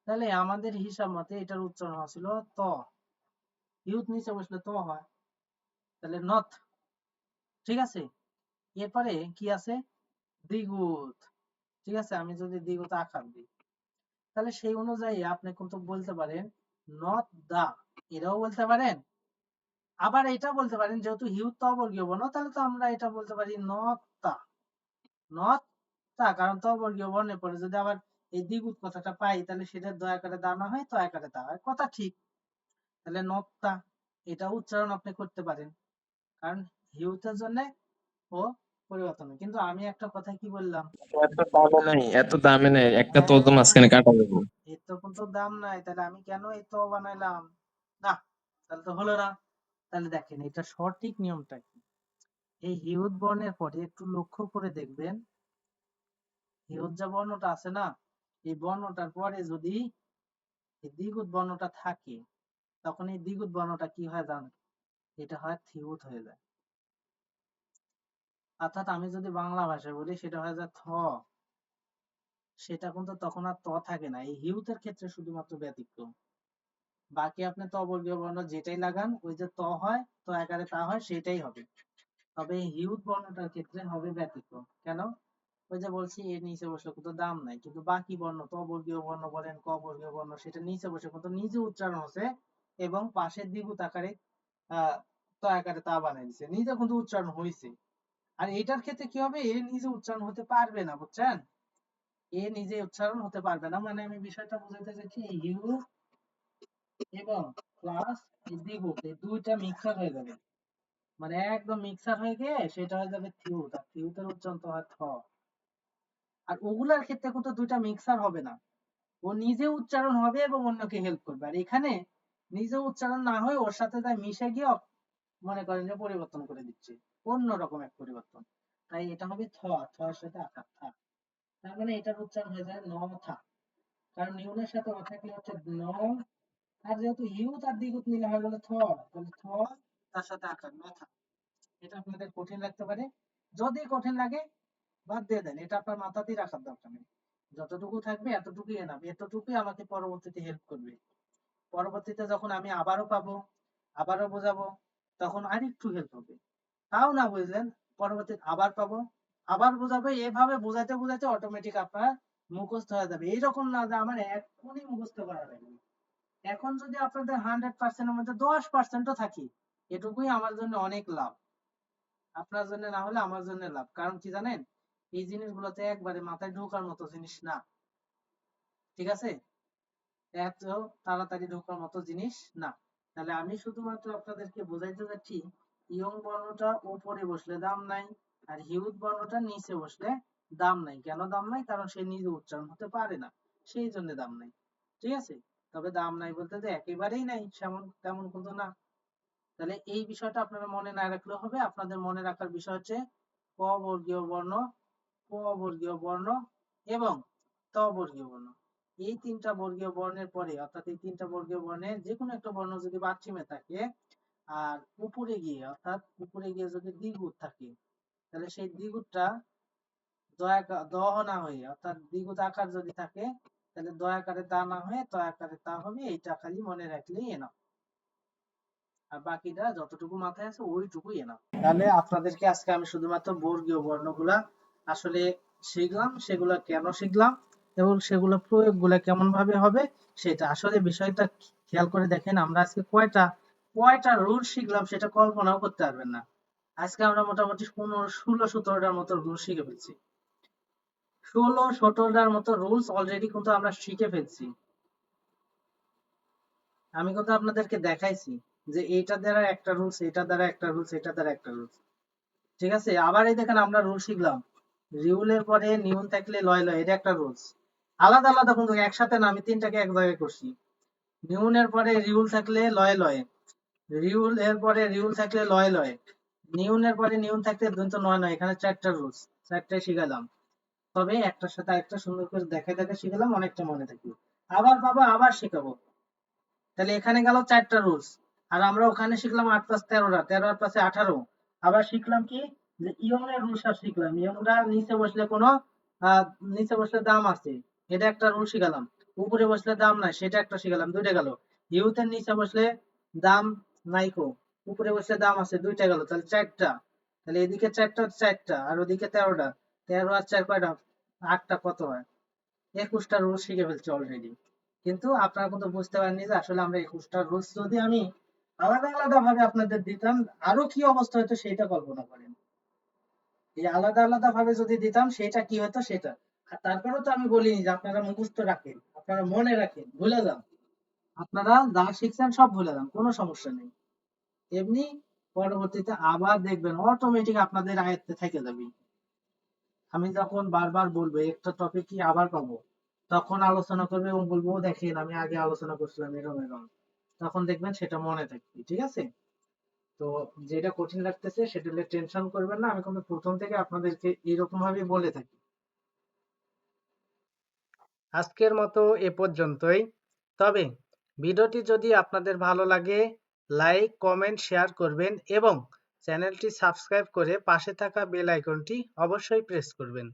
তাহলে আমাদের হিসাব মতে এটার উচ্চারণ হচ্ছিল ত, হিউজ নিচে বসলে ত হয়, তাহলে নথ। ঠিক আছে। এরপরে কি আছে, দ্বিগুণ। ঠিক আছে, আমি যদি দ্বিগুণ আকার দিই তাহলে সেই অনুযায়ী আপনি কিন্তু বলতে পারেন নট দা, এটাও বলতে পারেন। আবার এটা বলতে পারেন যেহেতু হিউজ তো অবর্গীয় বর্ণ, তাহলে তো আমরা এটা বলতে পারি নট তা, নট তা, কারণ তো অবর্গীয় বর্ণের পরে যদি আবার এই দ্বিগুণ কথাটা পাই তাহলে সেটা দয়া করে দা না হয় তো আকারে তা হয়, কথা ঠিক। তাহলে নট তা, এটা উচ্চারণ আপনি করতে পারেন, কারণ হিউজের জন্য ও পরিবর্তন হয়। কিন্তু আমি একটা কথা কি বললাম, এত দামে নাই, একটা তো তো হ্যাঁ, মাঝখানে কাটা যাবো। এর তো কোনো দাম নাই, তাহলে আমি কেন এই তো বানাইলাম, না তাহলে তো হলো না। তাহলে দেখেন এটা সঠিক নিয়মটা কি, এই হিউজ বর্ণের পরে একটু লক্ষ্য করে দেখবেন, হিউজ যে বর্ণটা আছে না, এই বর্ণটার পরে যদি এই দ্বিগুণ বর্ণটা থাকে তখন এই দ্বিগুণ বর্ণটা কি হয় জানেন, এটা হয় থিউত হয়ে যায়। অর্থাৎ আমি যদি বাংলা ভাষায় বলি সেটা হয়ে যায় থ, সেটা কিন্তু তখন আর ত থাকে না, এই হিউতের ক্ষেত্রে শুধুমাত্র ব্যতিক্রম। বাকি আপনি ত বর্গীয় বর্ণ যেটাই লাগান ওই যে ত হয় তো আকারে তা হয় সেটাই হবে, তবে এই হিউজ বর্ণটার ক্ষেত্রে হবে ব্যতিক্রম। কেন, ওই যে বলছি এর নিচে বসে কিন্তু দাম নাই, কিন্তু বাকি বর্ণ ত বর্গীয় বর্ণ বলেন ক বর্গীয় বর্ণ সেটা নিচে বসে কিন্তু নিজে উচ্চারণ হচ্ছে এবং পাশের দ্বিগুণ আকারে ত আকারে তা বানাই দিছে, নিজে কিন্তু উচ্চারণ হয়েছে। আর এটার ক্ষেত্রে কি হবে, এ নিজে উচ্চারণ হতে পারবে না, বুঝছেন, এ নিজে উচ্চারণ হতে পারবে না, মানে আমি বিষয়টা বুঝাতে চাইছি হিউ এবং প্লাস দ্বিগুণ এই দুইটা মিক্সার হয়ে যাবে, মানে একদম মিক্সার হয়ে গিয়ে সেটা হয়ে যাবে থিউট, আর থিউটের উচ্চারণ তো হয় থ। আর ওগুলার ক্ষেত্রে কিন্তু দুইটা মিক্সার হবে না, ও নিজে উচ্চারণ হবে এবং অন্যকে হেল্প করবে। আর এখানে নিজে উচ্চারণ না হয়ে ওর সাথে তাই মিশে গিয়ে মনে করেন যে পরিবর্তন করে দিচ্ছে, অন্যরকম এক পরিবর্তন। তাই এটা হবে থ, থ এর সাথে আকার থা, তার মানে এটার উচ্চারণ হয়ে যায় ন থা, কারণ নিউনের সাথে অ থাকলে হচ্ছে ন, আর যেহেতু ইউ তার দ্বিগুণ মিলে হয়ে গেল থ, তাহলে থ তার সাথে আকার ন থা। এটা আপনাদের কঠিন লাগতে পারে, যদি কঠিন লাগে বাদ দিয়ে দেন, এটা আপনার মাথাতেই রাখার দরকার নেই, যতটুকু থাকবে এতটুকুই এনাফ, এতটুকুই আমাকে পরবর্তীতে হেল্প করবে। পরবর্তীতে যখন আমি আবারও পাবো, আবারও বোঝাবো, তখন আরেকটু হেল্প হবে। তাও না বুঝলেন, পরবর্তীতে আবার পাবো, আবার বোঝাবো, এভাবে বোঝাতে বোঝাতে অটোমেটিক আপনার মুখস্থ হয়ে যাবে। এইরকম না যে আমার এখনই মুখস্থ করা লাগবে, এখন যদি আপনাদের 100%-এর মধ্যে 10%ও থাকি এটুকুই আমার জন্য অনেক লাভ, আপনার জন্য না হলে আমার জন্য লাভ। কারণ কি জানেন, এই জিনিসগুলোতে একবারে মাথায় ঢোকার মতো জিনিস না, ঠিক আছে, এত তাড়াতাড়ি ঢোকার মতো জিনিস না। তাহলে আমি শুধুমাত্র আপনাদেরকে বোঝাইতে যাচ্ছি ইয়ং বর্ণটা উপরে বসলে দাম নাই, আর হিউজ বর্ণটা নিচে বসলে দাম নাই। কেন দাম নাই, কারণ সে নিজে উচ্চারণ হতে পারে না, সেই জন্য দাম নাই। ঠিক আছে, তবে দাম নাই বলতে যে একেবারেই নাই তেমন কিন্তু না। তাহলে এই বিষয়টা আপনারা মনে না রাখলেও হবে, আপনাদের মনে রাখার বিষয় হচ্ছে ক বর্গীয় বর্ণ, ক বর্গীয় বর্ণ এবং ত বর্গীয় বর্ণ। এই তিনটা বর্গীয় বর্ণের পরে, অর্থাৎ এই তিনটা বর্গীয় বর্ণের যে কোনো একটা বর্ণ যদি বাচ্চিমে থাকে আর উপরে গিয়ে, অর্থাৎ উপরে গিয়ে যদি দ্বিগুণ থাকে, তাহলে সেই দ্বিগুণটা দহ না হয়ে, অর্থাৎ দ্বিগুণ আকার যদি থাকে তাহলে দয়াকারে তা না হয়ে ত আকারে তা হবে, এইটা খালি মনে রাখলেই এনাফ। আর বাকিটা যতটুকু মাথায় আছে ওইটুকুই এনাফ। তাহলে আপনাদেরকে আজকে আমি শুধুমাত্র বর্গীয় বর্ণগুলা আসলে শিখলাম, সেগুলা কেন শিখলাম এবং সেগুলো প্রয়োগগুলা কেমন ভাবে হবে সেটা। আসলে বিষয়টা খেয়াল করে দেখেন, আমরা আজকে কয়টা রুল শিখলাম সেটা কল্পনাও করতে পারবেন না। আজকে আমরা মোটামুটি 16-17টার মতো রুল শিখে ফেলছি, 16-17টার মতো রুলস অলরেডি কিন্তু আমরা শিখে ফেলছি। আমি কিন্তু আপনাদেরকে দেখাইছি যে এইটা দ্বারা একটা রুলস, এটা দ্বারা একটা রুলস, এটা দ্বারা একটা রুলস। ঠিক আছে, আবার এই দেখেন আমরা রুল শিখলাম, রিউলের পরে নিউন থাকলে লয় লয়, এটা একটা রুলস। আলাদা আলাদা কিন্তু একসাথে না, আমি তিনটাকে এক জায়গায় করছি। নিউনের পরে রিউল থাকলে লয় লয়, রিউল এর পরে রিউল থাকলে লয় লয়, নিউনের পরে নিউন থাকলে দন্ত নয় নয়, এখানে চারটা রুলস, চারটায় শিখালাম। তবে একটার সাথে একটা সুন্দর করে দেখে দেখে শিখালাম, অনেকটা মনে থাকবে। আবার পাবো, আবার শেখাবো, তাহলে এখানে গেল চারটা রুলস। আর আমরা ওখানে শিখলাম 8+13টা, 13 আর 5-18। আবার শিখলাম কি, যে ইয়নের রুলসটা শিখলাম, ইয়নটা নিচে বসলে কোনো নিচে বসলে দাম আছে, এটা একটা রুল শিখালাম। উপরে বসলে দাম নাই, সেটা একটা শিখালাম, দুইটা গেল। ইউতের নিচে বসলে দাম নাইকো, উপরে বসলে দাম আছে, দুইটা গেল, তাহলে চারটা। তাহলে এদিকে 4টা 4টা আর ওদিকে 13টা, 13 আর 4 কয়টা, 8টা, কত হয়? 21টা রুলস শিখে ফেলছি অলরেডি। কিন্তু আপনারা কিন্তু বুঝতে পারেননি যে আসলে আমরা 21টা রুলস যদি আমি আলাদা আলাদা ভাবে আপনাদের দিতাম, আরো কি অবস্থা হতো সেটা কল্পনা করেন। এই আলাদা আলাদা ভাবে যদি দিতাম সেটা কি হতো সেটা। আর তারপরেও তো আমি বলিনি যে আপনারা মুখস্থ রাখেন, আপনারা মনে রাখেন, ভুলে যান। আপনারা যা শিখছেন সব ভুলে যান, কোনো সমস্যা নেই। এমনি পরবর্তীতে আবার দেখবেন অটোমেটিক আপনাদের আয়ত্তে থেকে যাবে। আমি যখন বারবার বলবো একটা টপিকই আবার পাবো, তখন আলোচনা করবে এবং বলবো "ও দেখেন আমি আগে আলোচনা করছিলাম এরকম এরকম", তখন দেখবেন সেটা মনে থাকবে। ঠিক আছে? তো যেটা কঠিন লাগতেছে সেটা নিয়ে টেনশন করবেন না, আমি কিন্তু প্রথম থেকে আপনাদেরকে এরকম ভাবেই বলে থাকি। আজকের মতো এ পর্যন্তই। তবে ভিডিওটি যদি আপনাদের ভালো লাগে, লাইক, কমেন্ট, শেয়ার করবেন এবং চ্যানেলটি সাবস্ক্রাইব করে পাশে থাকা বেল আইকনটি অবশ্যই প্রেস করবেন।